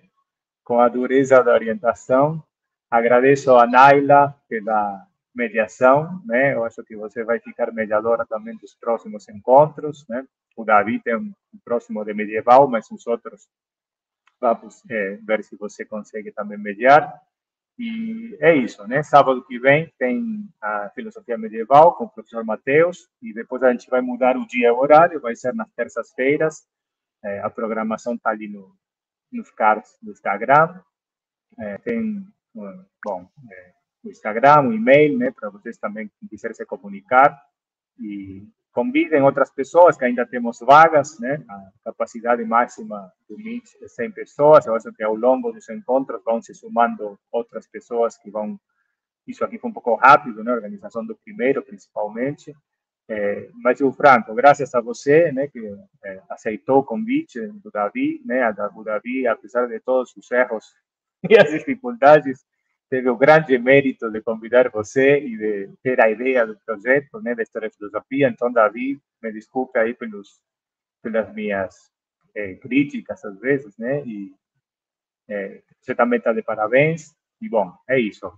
com a dureza da orientação. Agradeço a Naila pela mediação, né? Eu acho que você vai ficar mediadora também dos próximos encontros, né? O Davi tem um próximo de medieval, mas os outros vamos ver se você consegue também mediar. E é isso, né? Sábado que vem tem a filosofia medieval com o professor Mateus e depois a gente vai mudar o dia e o horário, vai ser nas terças-feiras. A programação está ali nos cards do Instagram. Tem, bom, o Instagram, o e-mail, né, para vocês também que quiserem se comunicar. E convidem outras pessoas, que ainda temos vagas, né? A capacidade máxima do MIT é 100 pessoas. Eu acho que ao longo dos encontros vão se somando outras pessoas que vão... Isso aqui foi um pouco rápido, né? A organização do primeiro, principalmente. Mas, o Franco, graças a você, né, que aceitou o convite do Davi, né? O Davi, apesar de todos os erros e as dificuldades, teve o grande mérito de convidar você e de ter a ideia do projeto, né, da História e Filosofia. Então, Davi, me desculpe aí pelas minhas críticas, às vezes, né, e você também está de parabéns. E, bom, é isso.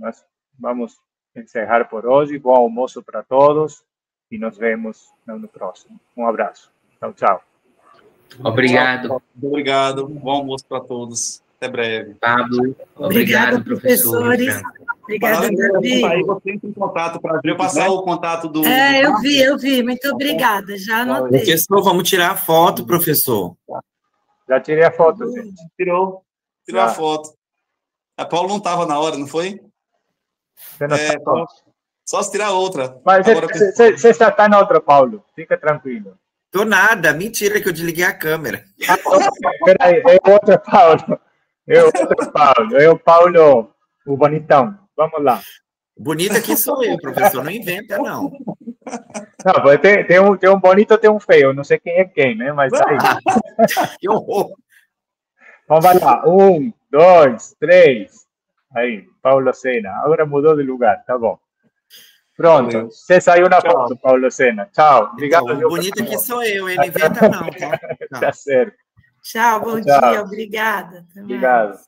Nós vamos encerrar por hoje. Bom almoço para todos e nos vemos no próximo. Um abraço. Tchau, tchau. Obrigado. Obrigado. Bom almoço para todos. Até breve. Pablo, obrigado, professores. Obrigada, Davi. Aí você entra em contato para eu passar o contato do... Eu vi. Muito obrigada. Já anotei. Professor, vamos tirar a foto, professor. Já tirei a foto, gente. Tirou a foto. A Paulo não estava na hora, não foi? Você não está só se tirar outra. Mas você já está na outra, Paulo. Fica tranquilo. Tô nada. Mentira que eu desliguei a câmera. Peraí, é outro Paulo. É o Paulo, o bonitão. Vamos lá. Bonito aqui sou eu, professor. Não inventa, não. Não, tem um bonito, tem um feio. Não sei quem é quem, né? Mas aí. Que horror. Vamos lá. 1, 2, 3. Aí, Paulo Sena. Agora mudou de lugar, tá bom. Pronto. Você saiu na foto, Paulo Sena. Tchau. Obrigado. Então, o bonito aqui sou eu, hein? Não inventa, não, tá? Tá certo. Tchau, bom dia. Obrigada. Obrigado.